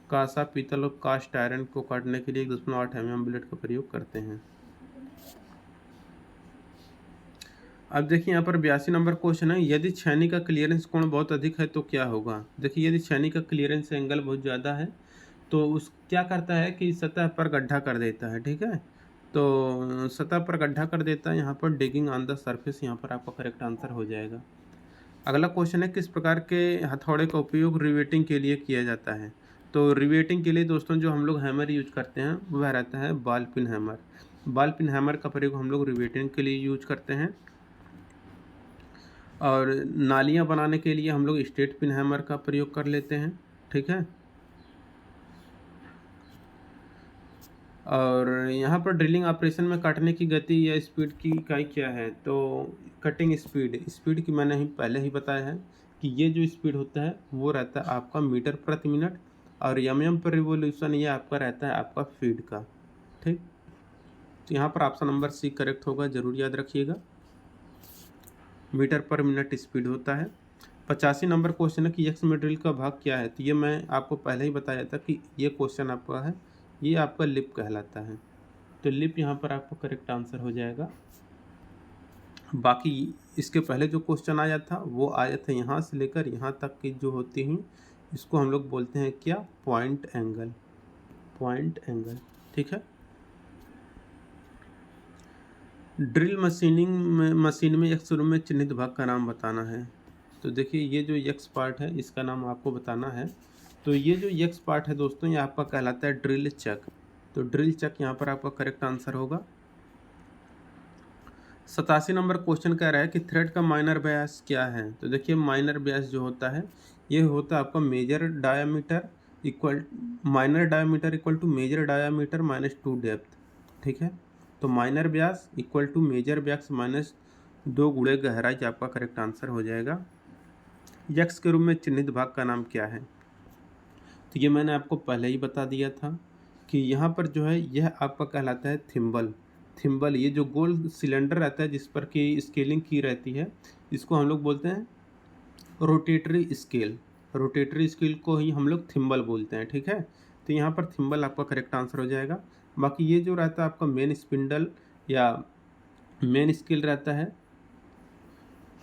कांसा, पीतल और कास्ट आयरन को काटने के लिए 1.8 mm ब्लेड का प्रयोग करते हैं। अब देखिए यहाँ पर 82 नंबर क्वेश्चन है, यदि छेनी का क्लियरेंस कोण बहुत अधिक है तो क्या होगा। देखिए यदि छेनी का क्लियरेंस एंगल बहुत ज़्यादा है तो उस क्या करता है कि सतह पर गड्ढा कर देता है। ठीक है, तो सतह पर गड्ढा कर देता है, यहाँ पर डिगिंग ऑन द सरफेस यहाँ पर आपका करेक्ट आंसर हो जाएगा। अगला क्वेश्चन है किस प्रकार के हथौड़े का उपयोग रिवेटिंग के लिए किया जाता है। तो रिवेटिंग के लिए दोस्तों जो हम लोग हैमर यूज करते हैं वह रहता है ball pin hammer. Ball pin hammer का प्रयोग हम लोग रिवेटिंग के लिए यूज करते हैं। और नालियाँ बनाने के लिए हम लोग स्ट्रेट पिन हैमर का प्रयोग कर लेते हैं। ठीक है, और यहाँ पर ड्रिलिंग ऑपरेशन में काटने की गति या स्पीड की इकाई क्या है। तो कटिंग स्पीड की मैंने ही पहले ही बताया है कि ये जो स्पीड होता है वो रहता है आपका मीटर प्रति मिनट, और mm पर रिवोल्यूशन ये आपका रहता है आपका फीट का। ठीक, तो यहाँ पर ऑप्शन नंबर सी करेक्ट होगा, जरूर याद रखिएगा, मीटर पर मिनट स्पीड होता है। 85 नंबर क्वेश्चन है कि एक्स में ड्रिल का भाग क्या है। तो ये मैं आपको पहले ही बताया था कि ये क्वेश्चन आपका है, ये आपका लिप कहलाता है। तो लिप यहाँ पर आपका करेक्ट आंसर हो जाएगा। बाकी इसके पहले जो क्वेश्चन आया था वो आया था यहाँ से लेकर यहाँ तक की जो होती हैं इसको हम लोग बोलते हैं क्या, पॉइंट एंगल। ठीक है, ड्रिल मशीन में एक शुरू में चिन्हित भाग का नाम बताना है। तो देखिए ये जो एक्स पार्ट है इसका नाम आपको बताना है। तो ये जो एक्स पार्ट है दोस्तों ये आपका कहलाता है ड्रिल चक। तो ड्रिल चक यहाँ पर आपका करेक्ट आंसर होगा। 87 नंबर क्वेश्चन कह रहा है कि थ्रेड का माइनर व्यास क्या है। तो देखिए माइनर व्यास जो होता है ये होता है आपका minor diameter equal to major diameter minus 2 depth. ठीक है, तो माइनर व्यास इक्वल टू मेजर व्यास माइनस 2 गुणे गहराई आपका करेक्ट आंसर हो जाएगा। यक्स के रूप में चिन्हित भाग का नाम क्या है। तो ये मैंने आपको पहले ही बता दिया था कि यहाँ पर जो है यह आपका कहलाता है थिम्बल। ये जो गोल सिलेंडर रहता है जिस पर कि स्केलिंग की रहती है इसको हम लोग बोलते हैं रोटेटरी स्केल, रोटेटरी स्केल को ही हम लोग थिम्बल बोलते हैं, ठीक है। तो यहाँ पर थिम्बल आपका करेक्ट आंसर हो जाएगा। बाकी ये जो रहता है आपका मेन स्पिंडल या मेन स्केल रहता है,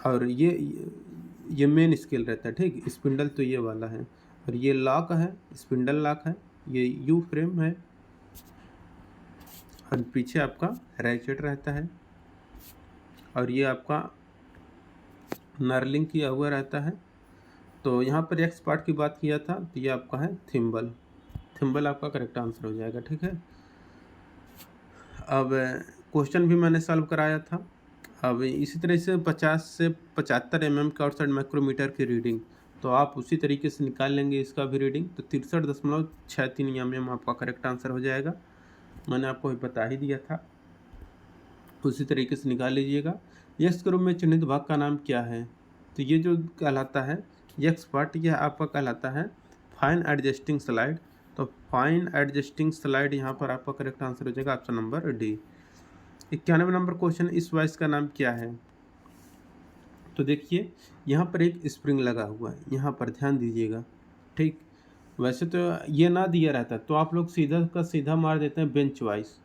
और ये मेन स्केल रहता है, ठीक। स्पिंडल तो ये वाला है, और ये लॉक है, स्पिंडल लॉक है, ये यू फ्रेम है, और पीछे आपका रैचेट रहता है, और ये आपका नर्लिंग किया हुआ रहता है। तो यहाँ पर एक्स पार्ट की बात किया था, तो ये आपका है थिम्बल, थिम्बल आपका करेक्ट आंसर हो जाएगा, ठीक है। अब क्वेश्चन भी मैंने सॉल्व कराया था। अब इसी तरह से 50 से 75 mm का आउटसाइड माइक्रोमीटर की रीडिंग, तो आप उसी तरीके से निकाल लेंगे इसका भी रीडिंग। तो 63.63 mm आपका करेक्ट आंसर हो जाएगा, मैंने आपको भी बता ही दिया था, उसी तरीके से निकाल लीजिएगा। यक्स ग्रुप में चिन्हित भाग का नाम क्या है? तो ये जो कहलाता है यक्स पार्ट, यह आपका कहलाता है फाइन एडजस्टिंग स्लाइड। तो फाइन एडजस्टिंग स्लाइड यहाँ पर आपका करेक्ट आंसर हो जाएगा option number D. 91 number question, इस वाइस का नाम क्या है? तो देखिए यहाँ पर एक स्प्रिंग लगा हुआ है, यहाँ पर ध्यान दीजिएगा, ठीक। वैसे तो ये ना दिया रहता तो आप लोग सीधा का सीधा मार देते हैं बेंच वाइस,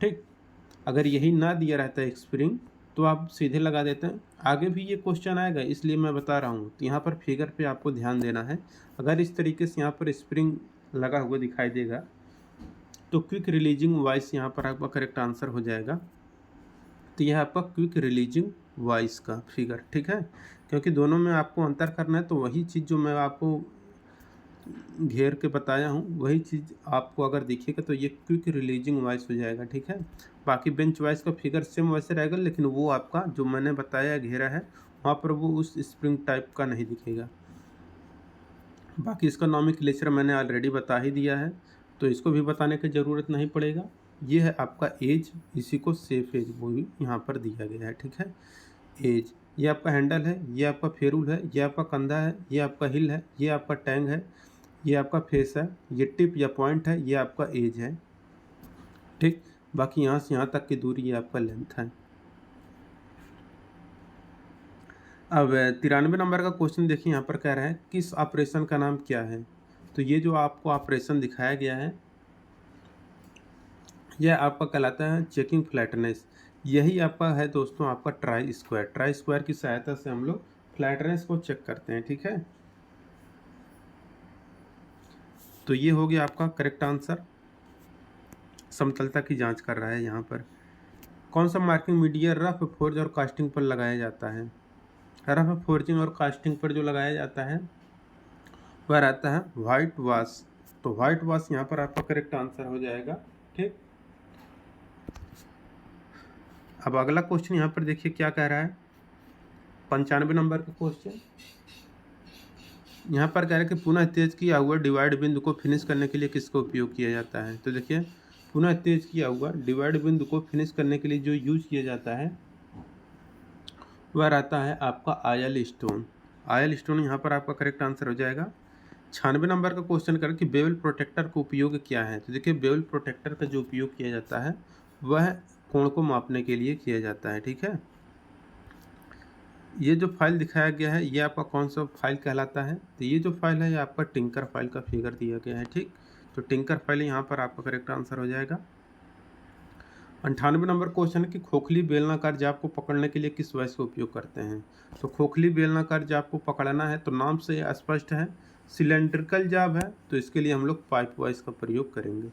ठीक। अगर यही ना दिया रहता है एक स्प्रिंग, तो आप सीधे लगा देते हैं। आगे भी ये क्वेश्चन आएगा, इसलिए मैं बता रहा हूँ। तो यहाँ पर फिगर पे आपको ध्यान देना है। अगर इस तरीके से यहाँ पर स्प्रिंग लगा हुआ दिखाई देगा, तो क्विक रिलीजिंग वॉइस यहाँ पर आपका करेक्ट आंसर हो जाएगा। तो यह आपका क्विक रिलीजिंग वॉइस का फिगर, ठीक है। क्योंकि दोनों में आपको अंतर करना है, तो वही चीज़ जो मैं आपको घेर के बताया हूँ, वही चीज़ आपको अगर दिखेगा तो ये क्विक रिलीजिंग वॉइस हो जाएगा, ठीक है। बाकी बेंच वॉइस का फिगर सेम वैसे रहेगा, लेकिन वो आपका जो मैंने बताया घेरा है, वहाँ पर वो उस स्प्रिंग टाइप का नहीं दिखेगा। बाकी इसका नॉमेनक्लेचर मैंने ऑलरेडी बता ही दिया है, तो इसको भी बताने की ज़रूरत नहीं पड़ेगा। ये है आपका एज, इसी को सेफ एज वो भी यहाँ पर दिया गया है, ठीक है। एज, ये आपका हैंडल है, ये आपका फेरूल है, ये आपका कंधा है, ये आपका हिल है, ये आपका टैंग है, ये आपका फेस है, ये टिप या पॉइंट है, ये आपका एज है, ठीक। बाकी यहाँ से यहाँ तक की दूरी ये आपका लेंथ है। अब 93 नंबर का क्वेश्चन देखिए, यहाँ पर कह रहा है किस ऑपरेशन का नाम क्या है? तो ये जो आपको ऑपरेशन दिखाया गया है, यह आपका कहलाता है चेकिंग फ्लैटनेस। यही आपका है दोस्तों आपका ट्राई स्क्वायर। ट्राई स्क्वायर की सहायता से हम लोग फ्लैटनेस को चेक करते हैं, ठीक है। तो ये हो गया आपका करेक्ट आंसर। समतलता की जांच कर रहा है यहाँ पर। कौन सा मार्किंग मीडिया रफ फोर्ज और कास्टिंग पर लगाया जाता है? रफ फोर्जिंग और कास्टिंग पर जो लगाया जाता है वह रहता है वाइट वाश। तो वाइट वाश यहाँ पर आपका करेक्ट आंसर हो जाएगा, ठीक। अब अगला क्वेश्चन यहाँ पर देखिए क्या कह रहा है, 95 नंबर का क्वेश्चन। यहाँ पर कह रहा है कि पुनः तेज किया हुआ डिवाइड बिंदु को फिनिश करने के लिए किसका उपयोग किया जाता है? तो देखिए पुनः तेज किया हुआ डिवाइड बिंदु को फिनिश करने के लिए जो यूज किया जाता है वह रहता है आपका आयल स्टोन। आयल स्टोन यहाँ पर आपका करेक्ट आंसर हो जाएगा। 96 नंबर का क्वेश्चन कर कि बेवल प्रोटेक्टर का उपयोग क्या है? तो देखिए बेवल प्रोटेक्टर का जो उपयोग किया जाता है वह कोण को मापने के लिए किया जाता है, ठीक है। ये जो फाइल दिखाया गया है ये आपका कौन सा फाइल कहलाता है? तो ये जो फाइल है ये आपका टिंकर फाइल का फिगर दिया गया है, ठीक। तो टिंकर फाइल यहाँ पर आपका करेक्ट आंसर हो जाएगा। 98 नंबर क्वेश्चन है कि खोखली बेलनाकार जाप को पकड़ने के लिए किस वॉइस का उपयोग करते हैं? तो खोखली बेलनाकार जाप को पकड़ना है तो नाम से स्पष्ट है, सिलेंड्रिकल जाब है, तो इसके लिए हम लोग पाइप वॉइस का प्रयोग करेंगे,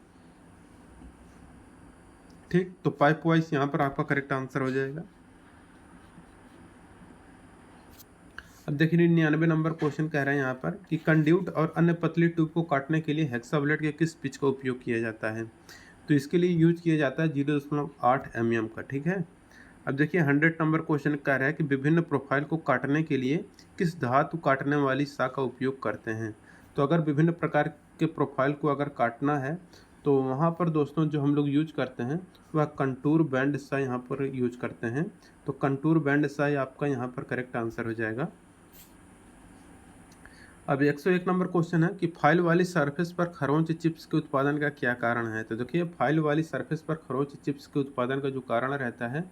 ठीक। तो पाइप वॉइस यहाँ पर आपका करेक्ट आंसर हो जाएगा। अब देखिए 99 नंबर क्वेश्चन कह रहे हैं यहाँ पर कि कंड्यूट और अन्य पतली ट्यूब को काटने के लिए हेक्साब्लेड के किस पिच का उपयोग किया जाता है? तो इसके लिए यूज किया जाता है 0.8 mm का, ठीक है। अब देखिए 100 नंबर क्वेश्चन कह रहा है कि विभिन्न प्रोफाइल को काटने के लिए किस धातु काटने वाली सा का उपयोग करते हैं? तो अगर विभिन्न प्रकार के प्रोफाइल को अगर काटना है तो वहाँ पर दोस्तों जो हम लोग यूज करते हैं वह कंटूर बैंड सा यहाँ पर यूज करते हैं। तो कंटूर बैंड सा आपका यहाँ पर करेक्ट आंसर हो जाएगा। अब 101 नंबर क्वेश्चन है कि फाइल वाली सरफेस पर खरोंच चिप्स के उत्पादन का क्या कारण है? तो देखिए फाइल वाली सरफेस पर खरोंच चिप्स के उत्पादन का जो कारण रहता है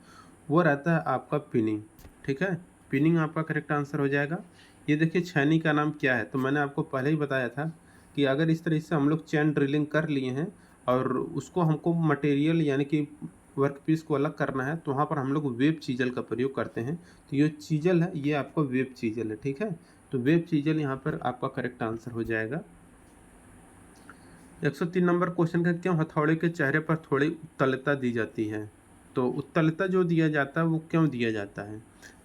वो रहता है आपका पिनिंग, ठीक है। पिनिंग आपका करेक्ट आंसर हो जाएगा। ये देखिए छैनी का नाम क्या है? तो मैंने आपको पहले ही बताया था कि अगर इस तरह से हम लोग चेन ड्रिलिंग कर लिए हैं और उसको हमको मटेरियल यानी कि वर्कपीस को अलग करना है, तो वहाँ पर हम लोग वेब चीज़ल का प्रयोग करते हैं। तो ये चीज़ल है, ये आपका वेब चीज़ल है, ठीक है? तो वेब चीज़ल यहाँ पर आपका करेक्ट आंसर हो जाएगा। 103 नंबर क्वेश्चन का, क्यों हथौड़े के चेहरे पर थोड़ी उत्तलता दी जाती है? तो उत्तलता जो दिया जाता है वो क्यों दिया जाता है?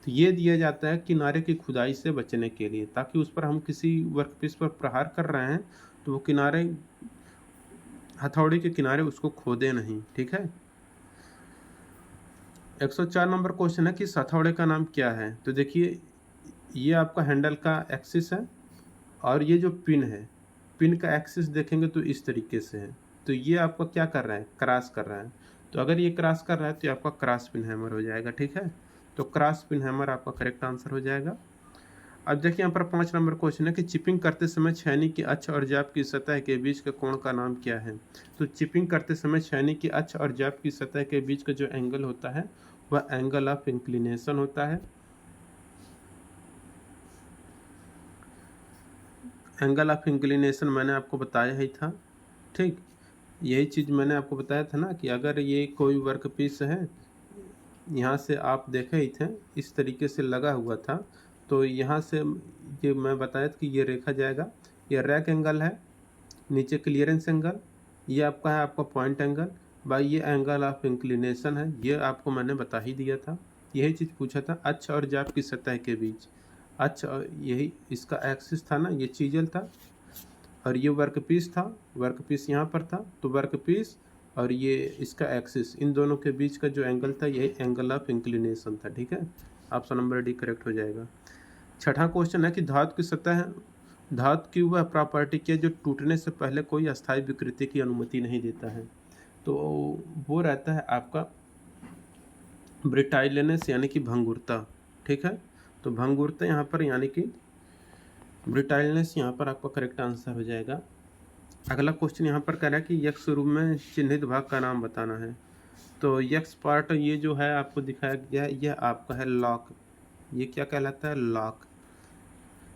तो ये दिया जाता है किनारे की खुदाई से बचने के लिए, ताकि उस पर हम किसी वर्कपीस पर प्रहार कर रहे हैं तो वो किनारे, हथौड़ी के किनारे उसको खोदे नहीं, ठीक है? 104 नंबर क्वेश्चन है कि इस हथौड़े का नाम क्या है? तो देखिए, ये आपका हैंडल का एक्सिस है और ये जो पिन है, पिन का एक्सिस देखेंगे तो इस तरीके से है। तो ये आपका क्या कर रहा है? क्रॉस कर रहा है। तो अगर ये क्रॉस कर रहा है तो ये आपका क्रॉस पिन हैमर हो जाएगा, ठीक है? तो क्रॉस पिन हैमर आपका करेक्ट आंसर हो जाएगा। अब देखिए यहाँ पर 5 नंबर क्वेश्चन है कि चिपिंग करते समय छेनी की अक्ष और जाप की सतह के बीच के कोण का नाम क्या है? तो चिपिंग करते समय छेनी की अक्ष और जाप की सतह के बीच का जो एंगल होता है वह एंगल ऑफ इंक्लिनेशन होता है। एंगल ऑफ इंक्लिनेशन मैंने आपको बताया ही था, ठीक? यही चीज़ मैंने आपको बताया था ना कि अगर ये कोई वर्क पीस है, यहाँ से आप देखे ही थे इस तरीके से लगा हुआ था, तो यहाँ से ये मैं बताया था कि ये रेखा जाएगा, ये रैक एंगल है, नीचे क्लियरेंस एंगल, ये आपका है आपका पॉइंट एंगल, बाई ये एंगल ऑफ इंक्लिनेशन है, ये आपको मैंने बता ही दिया था। यही चीज़ पूछा था, अक्ष और जाप की सतह के बीच, अक्ष और यही इसका एक्सिस था ना, ये चीजल था और ये वर्कपीस था, वर्कपीस यहाँ पर था, तो वर्कपीस और ये इसका एक्सिस, इन दोनों के बीच का जो एंगल था यही एंगल ऑफ इंक्लिनेशन था, ठीक है? ऑप्शन नंबर डी करेक्ट हो जाएगा। छठा क्वेश्चन है कि धातु की सतह, धातु की वह प्रॉपर्टी क्या जो टूटने से पहले कोई अस्थायी विकृति की अनुमति नहीं देता है? तो वो रहता है आपका ब्रिटाइलनेस यानी कि भंगुरता, ठीक है? तो भंगुरता यहाँ पर यानी कि ब्रिटाइलनेस यहाँ पर आपका करेक्ट आंसर हो जाएगा। अगला क्वेश्चन यहाँ पर कह रहा है कि यक्ष रूप में चिन्हित भाग का नाम बताना है। तो यक्ष पार्ट ये जो है आपको दिखाया गया है, यह आपका है लॉक। ये क्या कहलाता है? लॉक,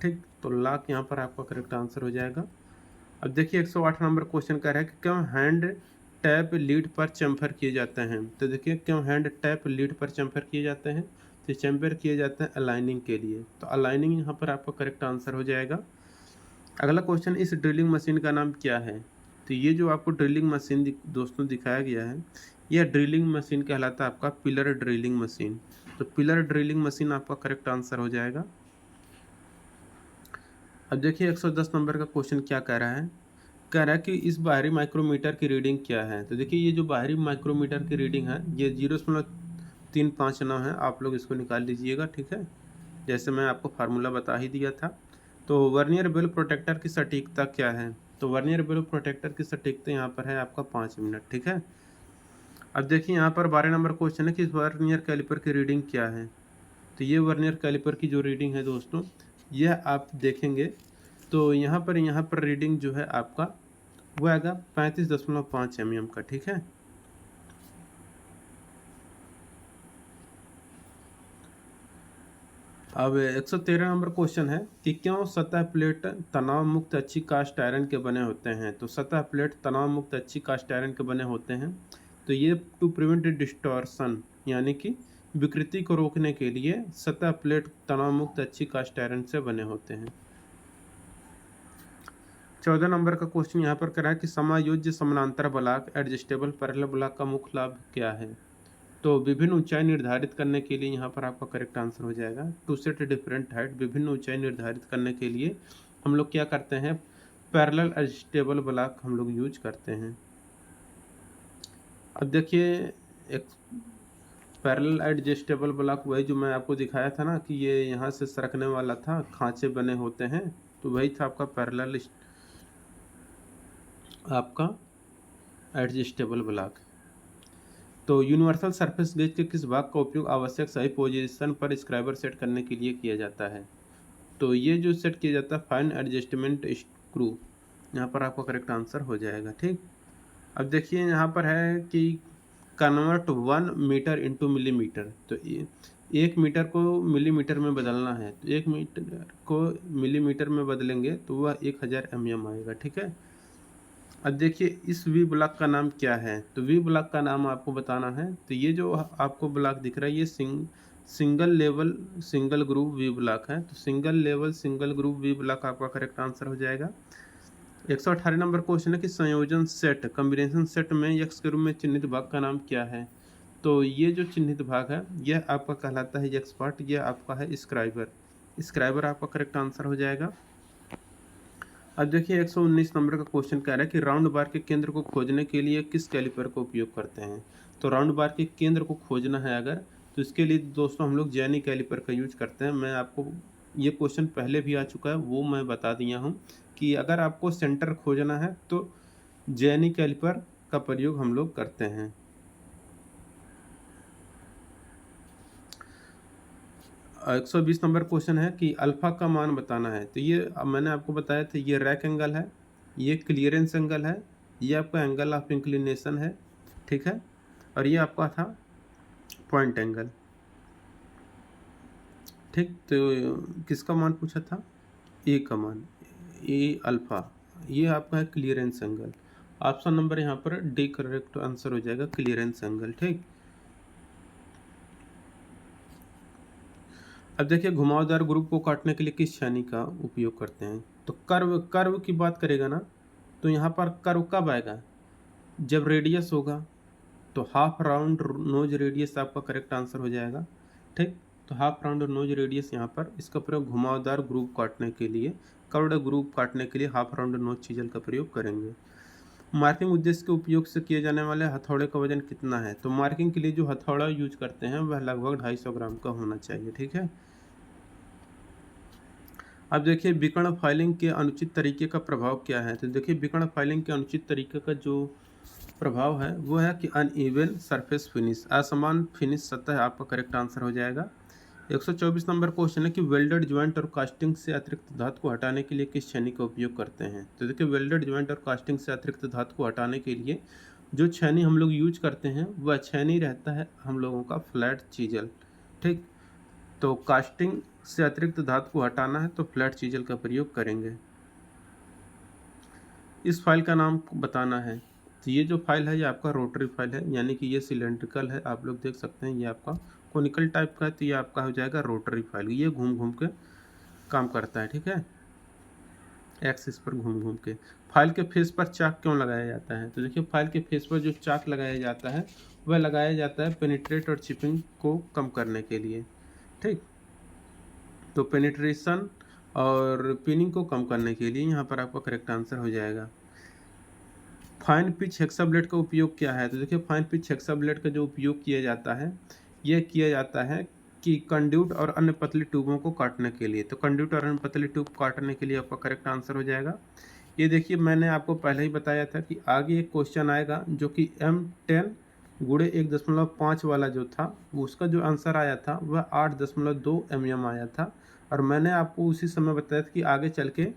ठीक? तो लॉक यहाँ पर आपका करेक्ट आंसर हो जाएगा। अब देखिए 108 नंबर क्वेश्चन कह रहा है कि क्यों हैंड टैप लीड पर चैम्फर किए जाते हैं? तो देखिए, क्यों हैंड टैप लीड पर चैम्फर किए जाते हैं? तो चैम्फर किए जाते हैं अलाइनिंग के लिए, तो अलाइनिंग यहाँ पर आपका करेक्ट आंसर हो जाएगा। अगला क्वेश्चन, इस ड्रिलिंग मशीन का नाम क्या है? तो ये जो आपको ड्रिलिंग मशीन दोस्तों दिखाया गया है, यह ड्रिलिंग मशीन कहलाता है आपका पिलर ड्रिलिंग मशीन। तो पिलर ड्रिलिंग मशीन आपका करेक्ट आंसर हो जाएगा। अब देखिए 110 नंबर का क्वेश्चन क्या कह रहा है? कह रहा है कि इस बाहरी माइक्रोमीटर की रीडिंग क्या है? तो देखिए, ये जो बाहरी माइक्रोमीटर की रीडिंग है ये 0.359 है, आप लोग इसको निकाल लीजिएगा, ठीक है? जैसे मैं आपको फार्मूला बता ही दिया था। तो वर्नियर बेल प्रोटेक्टर की सटीकता क्या है? तो वर्नियर बेल प्रोटेक्टर की सटीकता यहाँ पर है आपका 5 मिनट, ठीक है? अब देखिए यहाँ पर 12 नंबर क्वेश्चन है कि वर्नियर कैलिपर की रीडिंग क्या है? तो ये वर्नियर कैलिपर की जो रीडिंग है दोस्तों, यह आप देखेंगे तो यहाँ पर रीडिंग जो है आपका वो आएगा 35.5 mm का, ठीक है? अब 113 नंबर क्वेश्चन है कि क्यों सतह प्लेट तनाव मुक्त अच्छी कास्ट आयरन के बने होते हैं? तो सतह प्लेट तनाव मुक्त अच्छी कास्ट आयरन के बने होते हैं, तो ये टू प्रिवेंट डिस्टॉर्शन यानी कि विकृति को रोकने के लिए सतह प्लेट तनाव मुक्त अच्छी कास्ट आयरन से बने होते हैं। 14 नंबर का क्वेश्चन यहाँ पर करा है कि समायोज्य समानांतर ब्लॉक एडजस्टेबल पैरेलल ब्लॉक का मुख्य लाभ क्या है? तो विभिन्न ऊंचाई निर्धारित करने के लिए यहाँ पर आपका करेक्ट आंसर हो जाएगा टू सेट डिफरेंट हाइट। विभिन्न ऊंचाई निर्धारित करने के लिए हम लोग क्या करते हैं? पैरेलल एडजस्टेबल ब्लॉक हम लोग यूज करते हैं। अब देखिए, एक पैरेलल एडजस्टेबल ब्लॉक वही जो मैं आपको दिखाया था ना कि ये यहाँ से सरकने वाला था, खांचे बने होते हैं, तो वही था आपका पैरेलल आपका एडजस्टेबल ब्लॉक। तो यूनिवर्सल सरफेस गेज के किस भाग का उपयोग आवश्यक सही पोजीशन पर स्क्राइबर सेट करने के लिए किया जाता है? तो ये जो सेट किया जाता है फाइन एडजस्टमेंट स्क्रू, यहाँ पर आपका करेक्ट आंसर हो जाएगा, ठीक? अब देखिए यहाँ पर है कि कन्वर्ट 1 मीटर इंटू मिलीमीटर, तो 1 मीटर को मिलीमीटर में बदलना है, तो 1 मीटर को मिलीमीटर में बदलेंगे तो वह 1000 mm आएगा, ठीक है। अब देखिए इस वी ब्लॉक का नाम क्या है, तो वी ब्लॉक का नाम आपको बताना है। तो ये जो आपको ब्लॉक दिख रहा है ये single level single group V block है। तो single level single group V block आपका करेक्ट आंसर हो जाएगा। 118 नंबर क्वेश्चन है कि संयोजन सेट कॉम्बिनेशन सेट में एक्स के रूप में चिन्हित भाग का नाम क्या है। तो ये जो चिन्हित भाग है यह आपका कहलाता है एक्स पार्ट, यह आपका है स्क्राइबर। स्क्राइबर आपका करेक्ट आंसर हो जाएगा। अब देखिए 119 नंबर का क्वेश्चन कह रहा है कि राउंड बार के केंद्र को खोजने के लिए किस कैलिपर का उपयोग करते हैं। तो राउंड बार के केंद्र को खोजना है अगर, तो इसके लिए दोस्तों हम लोग जैनी कैलिपर का यूज करते हैं। मैं आपको ये क्वेश्चन पहले भी आ चुका है, वो मैं बता दिया हूँ कि अगर आपको सेंटर खोजना है तो जैनी कैलिपर का प्रयोग हम लोग करते हैं। 120 नंबर क्वेश्चन है कि अल्फा का मान बताना है। तो ये अब मैंने आपको बताया था, ये रैक एंगल है, ये क्लियरेंस एंगल है, ये आपका एंगल ऑफ इंक्लिनेशन है, ठीक है, और ये आपका था पॉइंट एंगल, ठीक। तो किसका मान पूछा था, ए का मान, ए अल्फा, ये आपका है क्लियरेंस एंगल। ऑप्शन नंबर यहाँ पर डी करेक्ट आंसर हो जाएगा, क्लियरेंस एंगल, ठीक। अब देखिए घुमावदार ग्रुप को काटने के लिए किस छेनी का उपयोग करते हैं। तो कर्व कर्व की बात करेगा ना, तो यहाँ पर कर्व कब आएगा, जब रेडियस होगा। तो हाफ राउंड नोज रेडियस आपका करेक्ट आंसर हो जाएगा, ठीक। तो हाफ राउंड नोज रेडियस यहाँ पर इसका प्रयोग घुमावदार ग्रुप काटने के लिए, कर्व्ड ग्रुप काटने के लिए हाफ राउंड नोज चीजल का प्रयोग करेंगे। मार्किंग उद्देश्य के उपयोग से किए जाने वाले हथौड़े का वजन कितना है। तो मार्किंग के लिए जो हथौड़ा यूज करते हैं वह लगभग 250 ग्राम का होना चाहिए, ठीक है। अब देखिए विकर्ण फाइलिंग के अनुचित तरीके का प्रभाव क्या है। तो देखिए विकर्ण फाइलिंग के अनुचित तरीके का जो प्रभाव है वो है कि अनइवन सरफेस फिनिश, असमान फिनिश सतह आपका करेक्ट आंसर हो जाएगा। 124 नंबर क्वेश्चन है कि वेल्डेड ज्वाइंट और कास्टिंग से अतिरिक्त धातु को हटाने के लिए किस छेनी का उपयोग करते हैं। तो देखिए वेल्डेड ज्वाइंट और कास्टिंग से अतिरिक्त धातु को हटाने के लिए जो छेनी हम लोग यूज करते हैं वह छेनी रहता है हम लोगों का फ्लैट चीजल, ठीक। तो कास्टिंग से अतिरिक्त धातु को हटाना है तो फ्लैट चीजल का प्रयोग करेंगे। इस फाइल का नाम बताना है। तो ये जो फाइल है ये आपका रोटरी फाइल है, यानी कि ये सिलेंड्रिकल है, आप लोग देख सकते हैं। ये आपका कोनिकल टाइप का है, तो ये आपका हो जाएगा रोटरी फाइल। ये घूम घूम के काम करता है, ठीक है, एक्सिस पर घूम घूम के। फाइल के फेस पर चाक क्यों लगाया जाता है। तो देखिए फाइल के फेस पर जो चाक लगाया जाता है वह लगाया जाता है पेनिट्रेट और चिपिंग को कम करने के लिए, ठीक। तो पेनिट्रेशन और पिनिंग को कम करने के लिए यहाँ पर आपका करेक्ट आंसर हो जाएगा। फाइन पिच हेक्साब्लेड का उपयोग क्या है। तो देखिए फाइन पिच हेक्साब्लेड का जो उपयोग किया जाता है यह किया जाता है कि कंड्यूट और अन्य पतली ट्यूबों को काटने के लिए। तो कंड्यूट और अन्य पतली ट्यूब काटने के लिए आपका करेक्ट आंसर हो जाएगा। ये देखिए मैंने आपको पहले ही बताया था कि आगे एक क्वेश्चन आएगा जो कि M10 गुणे 1.5 वाला जो था उसका जो आंसर आया था वह 8.2 mm आया था। और मैंने आपको उसी समय बताया था कि आगे चल के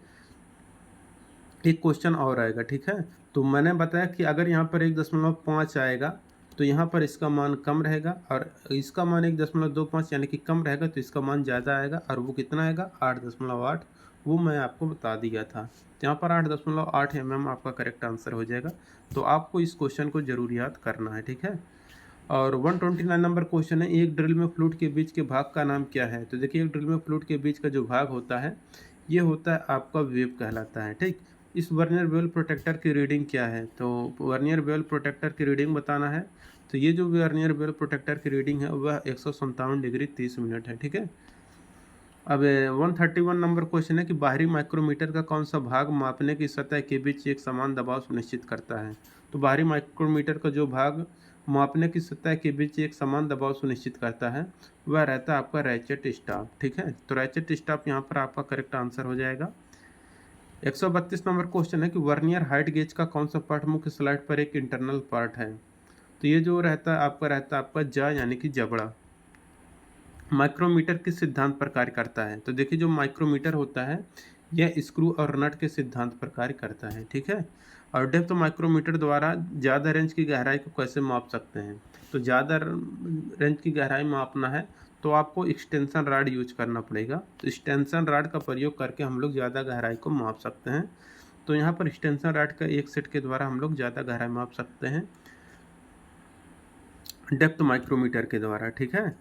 एक क्वेश्चन और आएगा, ठीक है। तो मैंने बताया कि अगर यहाँ पर 1.5 आएगा तो यहाँ पर इसका मान कम रहेगा, और इसका मान 1.25 यानी कि कम रहेगा तो इसका मान ज़्यादा आएगा। और वो कितना आएगा 8.8, वो मैं आपको बता दिया था। तो यहाँ पर 8.8 mm आपका करेक्ट आंसर हो जाएगा। तो आपको इस क्वेश्चन को जरूर याद करना है, ठीक है। और 129 नंबर क्वेश्चन है, एक ड्रिल में फ्लूट के बीच के भाग का नाम क्या है। तो देखिए एक ड्रिल में फ्लूट के बीच का जो भाग होता है ये होता है आपका वेव कहलाता है, ठीक। इस वर्नियर बेवल प्रोटेक्टर की रीडिंग क्या है। तो वर्नियर बेवल प्रोटेक्टर की रीडिंग बताना है। तो ये जो वर्नियर बेवल प्रोटेक्टर की रीडिंग है वह 157 डिग्री 30 मिनट है, ठीक है। अब 131 नंबर क्वेश्चन है कि बाहरी माइक्रोमीटर का कौन सा भाग मापने की सतह के बीच एक समान दबाव सुनिश्चित करता है। तो बाहरी माइक्रोमीटर का जो भाग मापने की सतह के बीच एक समान दबाव सुनिश्चित करता है वह रहता है आपका रैचेट स्टाफ, ठीक है। तो रैचेट स्टाफ यहाँ पर आपका करेक्ट आंसर हो जाएगा। 132 नंबर क्वेश्चन है कि वर्नियर हाइट गेज का कौन सा पार्ट मुख्य स्लाइड पर एक इंटरनल पार्ट है। तो ये जो रहता है आपका जा यानी कि जबड़ा। माइक्रोमीटर किस सिद्धांत पर कार्य करता है। तो देखिए जो माइक्रोमीटर होता है यह स्क्रू और नट के सिद्धांत पर कार्य करता है, ठीक है। और डेप्थ माइक्रोमीटर द्वारा ज़्यादा रेंज की गहराई को कैसे माप सकते हैं? तो ज़्यादा रेंज की गहराई मापना है तो आपको एक्सटेंशन रॉड यूज करना पड़ेगा। तो एक्सटेंशन रॉड का प्रयोग करके हम लोग ज़्यादा गहराई को माप सकते हैं। तो यहाँ पर एक्सटेंशन रॉड का एक सेट के द्वारा हम लोग ज़्यादा गहराई माप सकते हैं डेप्थ माइक्रोमीटर के द्वारा, ठीक है।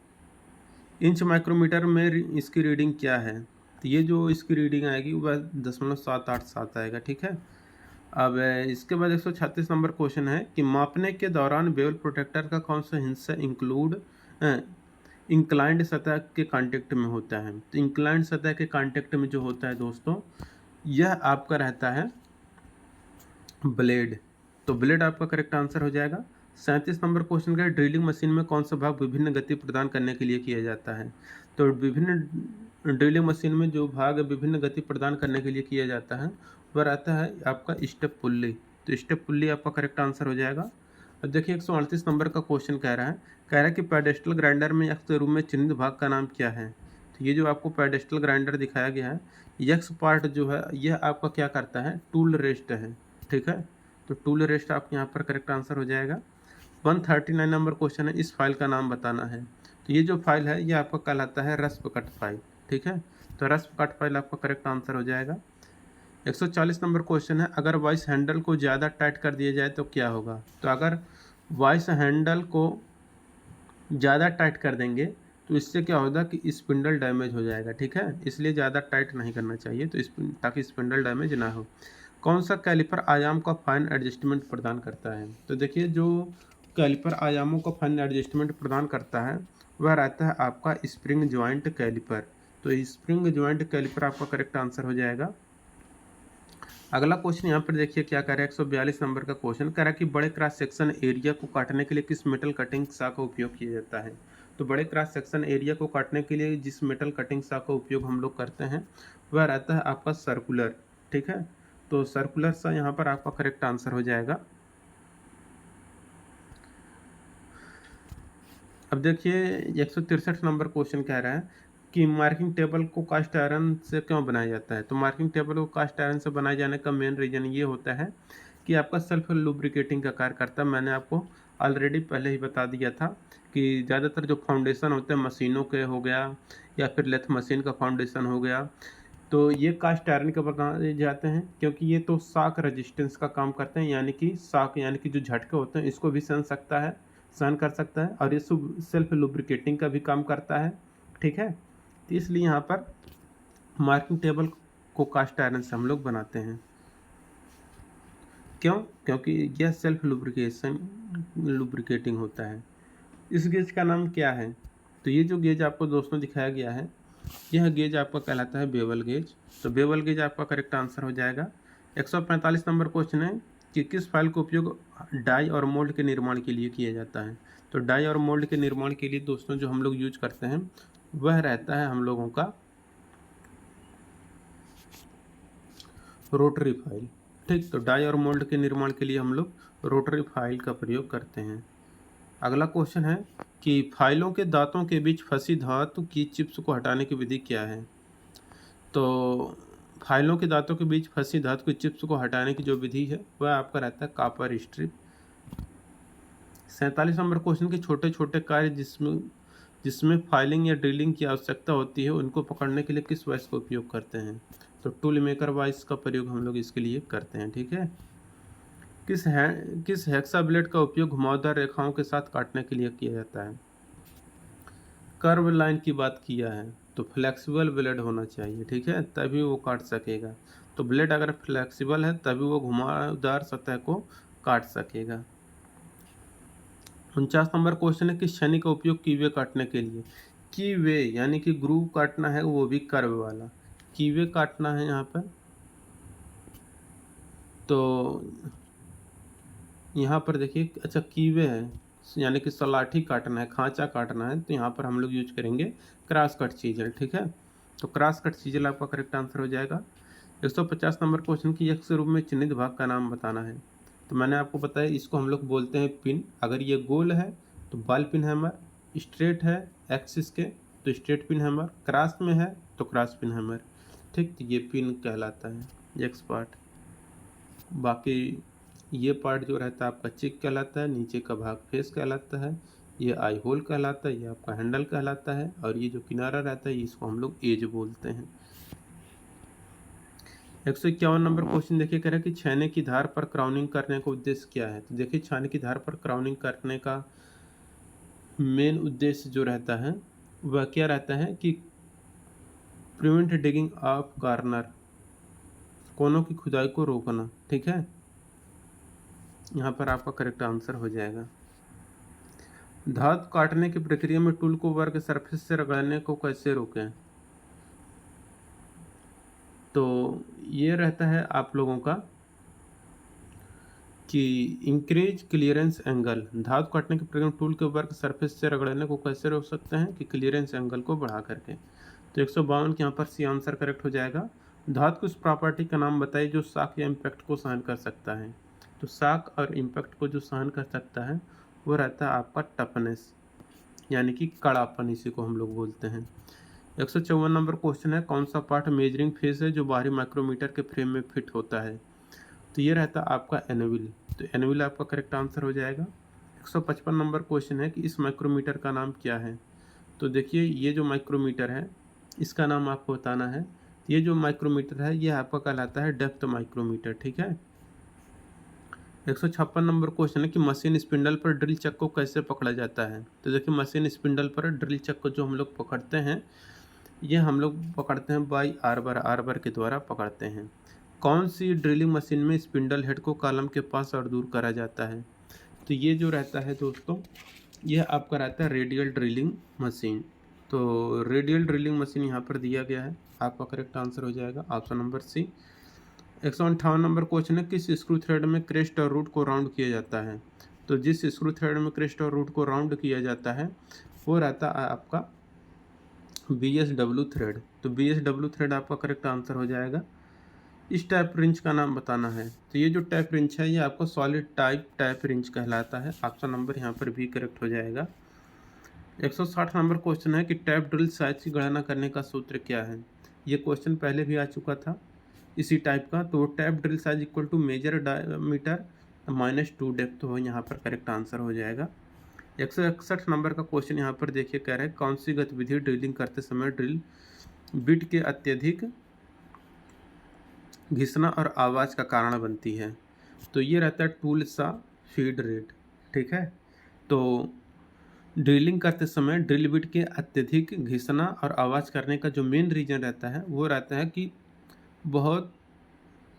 इंच माइक्रोमीटर में इसकी रीडिंग क्या है? तो ये जो इसकी रीडिंग आएगी वह 0.787 आएगा, ठीक है। अब इसके बाद 136 नंबर क्वेश्चन है कि मापने के दौरान बेवल प्रोटेक्टर का कौन सा हिस्सा इंक्लाइंड सतह के कांटेक्ट में होता है? तो इंक्लाइंड सतह के कांटेक्ट में जो होता है दोस्तों, यह आपका रहता है ब्लेड। तो ब्लेड आपका करेक्ट आंसर हो जाएगा। 37 नंबर क्वेश्चन का ड्रिलिंग मशीन में कौन सा भाग विभिन्न गति प्रदान करने के लिए किया जाता है? तो विभिन्न ड्रिलिंग मशीन में जो भाग विभिन्न गति प्रदान करने के लिए किया जाता है वह रहता है आपका स्टेप पुल्ली। तो स्टेप पुल्ली आपका करेक्ट आंसर हो जाएगा। अब देखिए 138 नंबर का क्वेश्चन कह रहा है कि पेडेस्टल ग्राइंडर में एक्स के रूप में चिन्हित भाग का नाम क्या है? तो ये जो आपको पेडेस्टल ग्राइंडर दिखाया गया है, एक्स पार्ट जो है यह आपका क्या करता है? टूल रेस्ट है, ठीक है। तो टूल रेस्ट आपके यहाँ पर करेक्ट आंसर हो जाएगा। 139 नंबर क्वेश्चन है, इस फाइल का नाम बताना है। तो ये जो फाइल है ये आपका कहलाता है रस्प कट फाइल, ठीक है। तो रस्प कट फाइल आपका करेक्ट आंसर हो जाएगा। 140 नंबर क्वेश्चन है, अगर वॉइस हैंडल को ज़्यादा टाइट कर दिया जाए तो क्या होगा? तो अगर वॉइस हैंडल को ज़्यादा टाइट कर देंगे तो इससे क्या होगा कि स्पिंडल डैमेज हो जाएगा, ठीक है। इसलिए ज़्यादा टाइट नहीं करना चाहिए तो ताकि स्पिंडल डैमेज ना हो। कौन सा कैलिपर आयाम का फाइन एडजस्टमेंट प्रदान करता है? तो देखिए जो कैलिपर आयामों का फाइन एडजस्टमेंट प्रदान करता है वह रहता है आपका स्प्रिंग ज्वाइंट कैलिपर। तो स्प्रिंग ज्वाइंट कैलिपर आपका करेक्ट आंसर हो जाएगा। अगला क्वेश्चन यहाँ पर देखिए क्या कह रहा है, 142 नंबर का क्वेश्चन कह रहा है कि बड़े क्रॉस सेक्शन एरिया को काटने के लिए किस मेटल कटिंग सा का उपयोग किया जाता है? तो बड़े क्रॉस सेक्शन एरिया को काटने के लिए जिस मेटल कटिंग सा का उपयोग हम लोग करते हैं वह रहता है आपका सर्कुलर, ठीक है। तो सर्कुलर सा यहाँ पर आपका करेक्ट आंसर हो जाएगा। अब देखिए 163 नंबर क्वेश्चन कह रहा है कि मार्किंग टेबल को कास्ट आयरन से क्यों बनाया जाता है? तो मार्किंग टेबल को कास्ट आयरन से बनाए जाने का मेन रीजन ये होता है कि आपका सेल्फ लुब्रिकेटिंग का कार्य करता है। मैंने आपको ऑलरेडी पहले ही बता दिया था कि ज़्यादातर जो फाउंडेशन होते हैं मशीनों के हो गया या फिर लेथ मशीन का फाउंडेशन हो गया, तो ये कास्ट आयरन के बनाए जाते हैं क्योंकि ये तो शॉक रेजिस्टेंस का काम करते हैं, यानी कि शॉक यानी कि जो झटके होते हैं इसको भी सहन कर सकता है और ये सेल्फ लुब्रिकेटिंग का भी काम करता है, ठीक है। तो इसलिए यहाँ पर मार्किंग टेबल को कास्ट आयरन से हम लोग बनाते हैं। क्यों? क्योंकि यह सेल्फ लुब्रिकेटिंग होता है। इस गेज का नाम क्या है? तो ये जो गेज आपको दोस्तों दिखाया गया है यह गेज आपका कहलाता है बेवल गेज। तो बेवल गेज आपका करेक्ट आंसर हो जाएगा। 145 नंबर क्वेश्चन है कि किस फाइल का उपयोग डाई और मोल्ड के निर्माण के लिए किया जाता है? तो डाई और मोल्ड के निर्माण के लिए दोस्तों जो हम लोग यूज करते हैं वह रहता है हम लोगों का रोटरी फाइल, ठीक। तो डाई और मोल्ड के निर्माण के लिए हम लोग रोटरी फाइल का प्रयोग करते हैं। अगला क्वेश्चन है कि फाइलों के दांतों के बीच फंसी धातु की चिप्स को हटाने की विधि क्या है? तो फाइलों के दांतों के बीच फंसी धातु की चिप्स को हटाने की जो विधि है वह आपका रहता है कॉपर स्ट्रिप। 47 नंबर क्वेश्चन के छोटे छोटे कार्य जिसमें फाइलिंग या ड्रिलिंग की आवश्यकता होती है उनको पकड़ने के लिए किस वॉइस का उपयोग करते हैं? तो टूल मेकर वॉइस का प्रयोग हम लोग इसके लिए करते हैं, ठीक है। किस हेक्सा ब्लेड का उपयोग घुमावदार रेखाओं के साथ काटने के लिए किया जाता है? कर्व लाइन की बात किया है तो फ्लेक्सिबल ब्लेड होना चाहिए, ठीक है, तभी वो काट सकेगा। तो ब्लेड अगर फ्लेक्सिबल है तभी वो घुमावदार सतह को काट सकेगा। 49 नंबर क्वेश्चन है कि शनि का उपयोग कीवे काटने के लिए, कीवे यानी कि ग्रूव काटना है वो भी कर्व वाला, कीवे काटना है यहाँ पर। तो यहाँ पर देखिए अच्छा कीवे है यानी कि सलाठी काटना है, खांचा काटना है, तो यहाँ पर हम लोग यूज करेंगे क्रॉस कट चीजल, ठीक है। तो क्रॉस कट चीजल आपका करेक्ट आंसर हो जाएगा। 150 नंबर क्वेश्चन की एक्स रूप में चिन्हित भाग का नाम बताना है। तो मैंने आपको बताया इसको हम लोग बोलते हैं पिन। अगर ये गोल है तो बॉल पिन हैमर, स्ट्रेट है एक्सिस के तो स्ट्रेट पिन हैमर, क्रॉस में है तो क्रॉस पिन हैमर। ठीक, तो ये पिन कहलाता है, एक्स पार्ट। बाकी ये पार्ट जो रहता है आपका चिक कहलाता है, नीचे का भाग फेस कहलाता है, ये आई होल कहलाता है, ये आपका हैंडल कहलाता है, और ये जो किनारा रहता है इसको हम लोग एज बोलते हैं। 151 नंबर क्वेश्चन देखिए, कह रहा है कि छेने की धार पर क्राउनिंग करने का उद्देश्य क्या है। तो देखिए, छेने की धार पर क्राउनिंग करने का मेन उद्देश्य जो रहता है वह क्या रहता है कि प्रिवेंट डिगिंग ऑफ कॉर्नर, कोनों की खुदाई को रोकना। ठीक है, यहाँ पर आपका करेक्ट आंसर हो जाएगा। धातु काटने की प्रक्रिया में टूल को वर्क सरफेस से रगड़ने को कैसे रोकें। तो ये रहता है आप लोगों का कि इंक्रीज क्लियरेंस एंगल, धातु काटने की प्रक्रिया में टूल के वर्क सरफेस से रगड़ने को कैसे रोक सकते हैं कि क्लियरेंस एंगल को बढ़ा करके। तो 152 के यहाँ पर सी आंसर करेक्ट हो जाएगा। धातु की उस प्रॉपर्टी का नाम बताइए जो शॉक या इम्पैक्ट को सहन कर सकता है। तो शॉक और इम्पैक्ट को जो सहन कर सकता है वो रहता है आपका टफनेस, यानी कि कड़ापन, इसी को हम लोग बोलते हैं। 154 नंबर क्वेश्चन है, कौन सा पार्ट मेजरिंग फेस है जो बाहरी माइक्रोमीटर के फ्रेम में फिट होता है। तो ये रहता है आपका एनविल। तो एनविल आपका करेक्ट आंसर हो जाएगा। 155 नंबर क्वेश्चन है कि इस माइक्रोमीटर का नाम क्या है। तो देखिए, ये जो माइक्रोमीटर है इसका नाम आपको बताना है। ये जो माइक्रोमीटर है ये आपका कहलाता है डेप्थ माइक्रोमीटर। ठीक है। 156 नंबर क्वेश्चन है कि मशीन स्पिंडल पर ड्रिल चक को कैसे पकड़ा जाता है। तो देखिए, मशीन स्पिंडल पर ड्रिल चक को जो हम लोग पकड़ते हैं ये हम लोग पकड़ते हैं बाई आर्बर के द्वारा पकड़ते हैं। कौन सी ड्रिलिंग मशीन में स्पिंडल हेड को कॉलम के पास और दूर करा जाता है। तो ये जो रहता है दोस्तों, यह आपका रहता है रेडियल ड्रिलिंग मशीन। तो रेडियल ड्रिलिंग मशीन यहाँ पर दिया गया है, आपका करेक्ट आंसर हो जाएगा option number C. 158 number question है, किस स्क्रू थ्रेड में क्रेस्ट और रूट को राउंड किया जाता है। तो जिस स्क्रू थ्रेड में क्रेस्ट और रूट को राउंड किया जाता है वो रहता है आपका BSW थ्रेड। तो BSW थ्रेड आपका करेक्ट आंसर हो जाएगा। इस टाइप रिंच का नाम बताना है। तो ये जो टाइप रिंच है ये आपको सॉलिड टाइप रिंच कहलाता है। ऑप्शन नंबर यहाँ पर भी करेक्ट हो जाएगा। 160 नंबर क्वेश्चन है कि टैप ड्रिल साइज की गणना करने का सूत्र क्या है। ये क्वेश्चन पहले भी आ चुका था इसी टाइप का। तो tap drill size equal to major diameter -2 depth हो, यहाँ पर करेक्ट आंसर हो जाएगा। 161 नंबर का क्वेश्चन यहाँ पर देखिए, कह रहे हैं कौन सी गतिविधि ड्रिलिंग करते समय ड्रिल बिट के अत्यधिक घिसना और आवाज़ का कारण बनती है। तो ये रहता है टूल सा फीड रेट। ठीक है। तो ड्रिलिंग करते समय ड्रिल बिट के अत्यधिक घिसना और आवाज़ करने का जो मेन रीज़न रहता है वो रहता है कि बहुत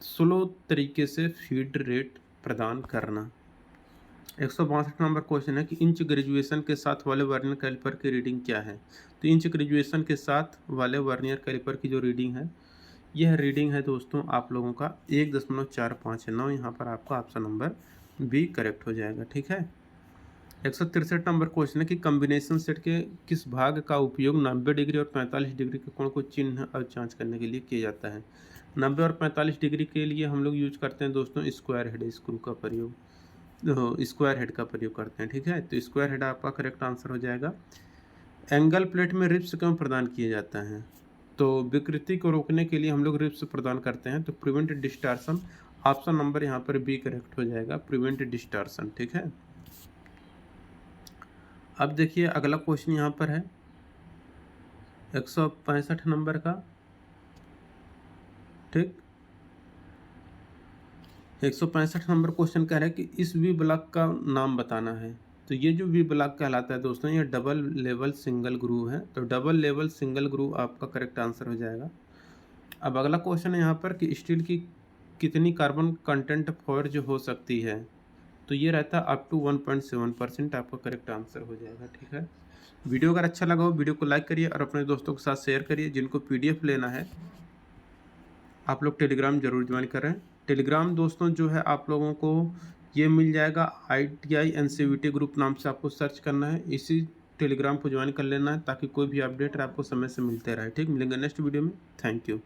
स्लो तरीके से फीड रेट प्रदान करना। 162 नंबर क्वेश्चन है कि इंच ग्रेजुएशन के साथ वाले वर्नियर कैलिपर की रीडिंग क्या है। तो इंच ग्रेजुएशन के साथ वाले वर्नियर कैलिपर की जो रीडिंग है यह रीडिंग है दोस्तों आप लोगों का 1.459। यहाँ पर आपका ऑप्शन नंबर बी करेक्ट हो जाएगा। ठीक है। 163 नंबर क्वेश्चन है कि कॉम्बिनेशन सेट के किस भाग का उपयोग 90 डिग्री और 45 डिग्री के कोण को चिन्ह और जांच करने के लिए किया जाता है। 90 और 45 डिग्री के लिए हम लोग यूज करते हैं दोस्तों स्क्वायर हेड स्क्रू का प्रयोग, स्क्वायर हेड का प्रयोग करते हैं। ठीक है। तो स्क्वायर हेड आपका करेक्ट आंसर हो जाएगा। एंगल प्लेट में रिब्स क्यों प्रदान किए जाता है। तो विकृति को रोकने के लिए हम लोग रिब्स प्रदान करते हैं। तो प्रिवेंट डिस्टॉर्शन, ऑप्शन नंबर यहाँ पर बी करेक्ट हो जाएगा, प्रिवेंट डिस्टॉर्शन। ठीक है। अब देखिए अगला क्वेश्चन यहाँ पर है 165 नंबर का। ठीक, 165 नंबर क्वेश्चन कह रहा है कि इस वी ब्लॉक का नाम बताना है। तो ये जो वी ब्लॉक कहलाता है दोस्तों ये डबल लेवल सिंगल ग्रूव है। तो डबल लेवल सिंगल ग्रूव आपका करेक्ट आंसर हो जाएगा। अब अगला क्वेश्चन है यहाँ पर कि स्टील की कितनी कार्बन कंटेंट फॉर्ज हो सकती है। तो ये रहता है अप टू 1.7%, आपका करेक्ट आंसर हो जाएगा। ठीक है। वीडियो अगर अच्छा लगा हो वीडियो को लाइक करिए और अपने दोस्तों के साथ शेयर करिए। जिनको PDF लेना है आप लोग टेलीग्राम जरूर ज्वाइन करें। टेलीग्राम दोस्तों जो है आप लोगों को ये मिल जाएगा ITI NCVT ग्रुप नाम से, आपको सर्च करना है, इसी टेलीग्राम को ज्वाइन कर लेना है ताकि कोई भी अपडेट आपको समय से मिलते रहे। ठीक, मिलेंगे नेक्स्ट वीडियो में। Thank you.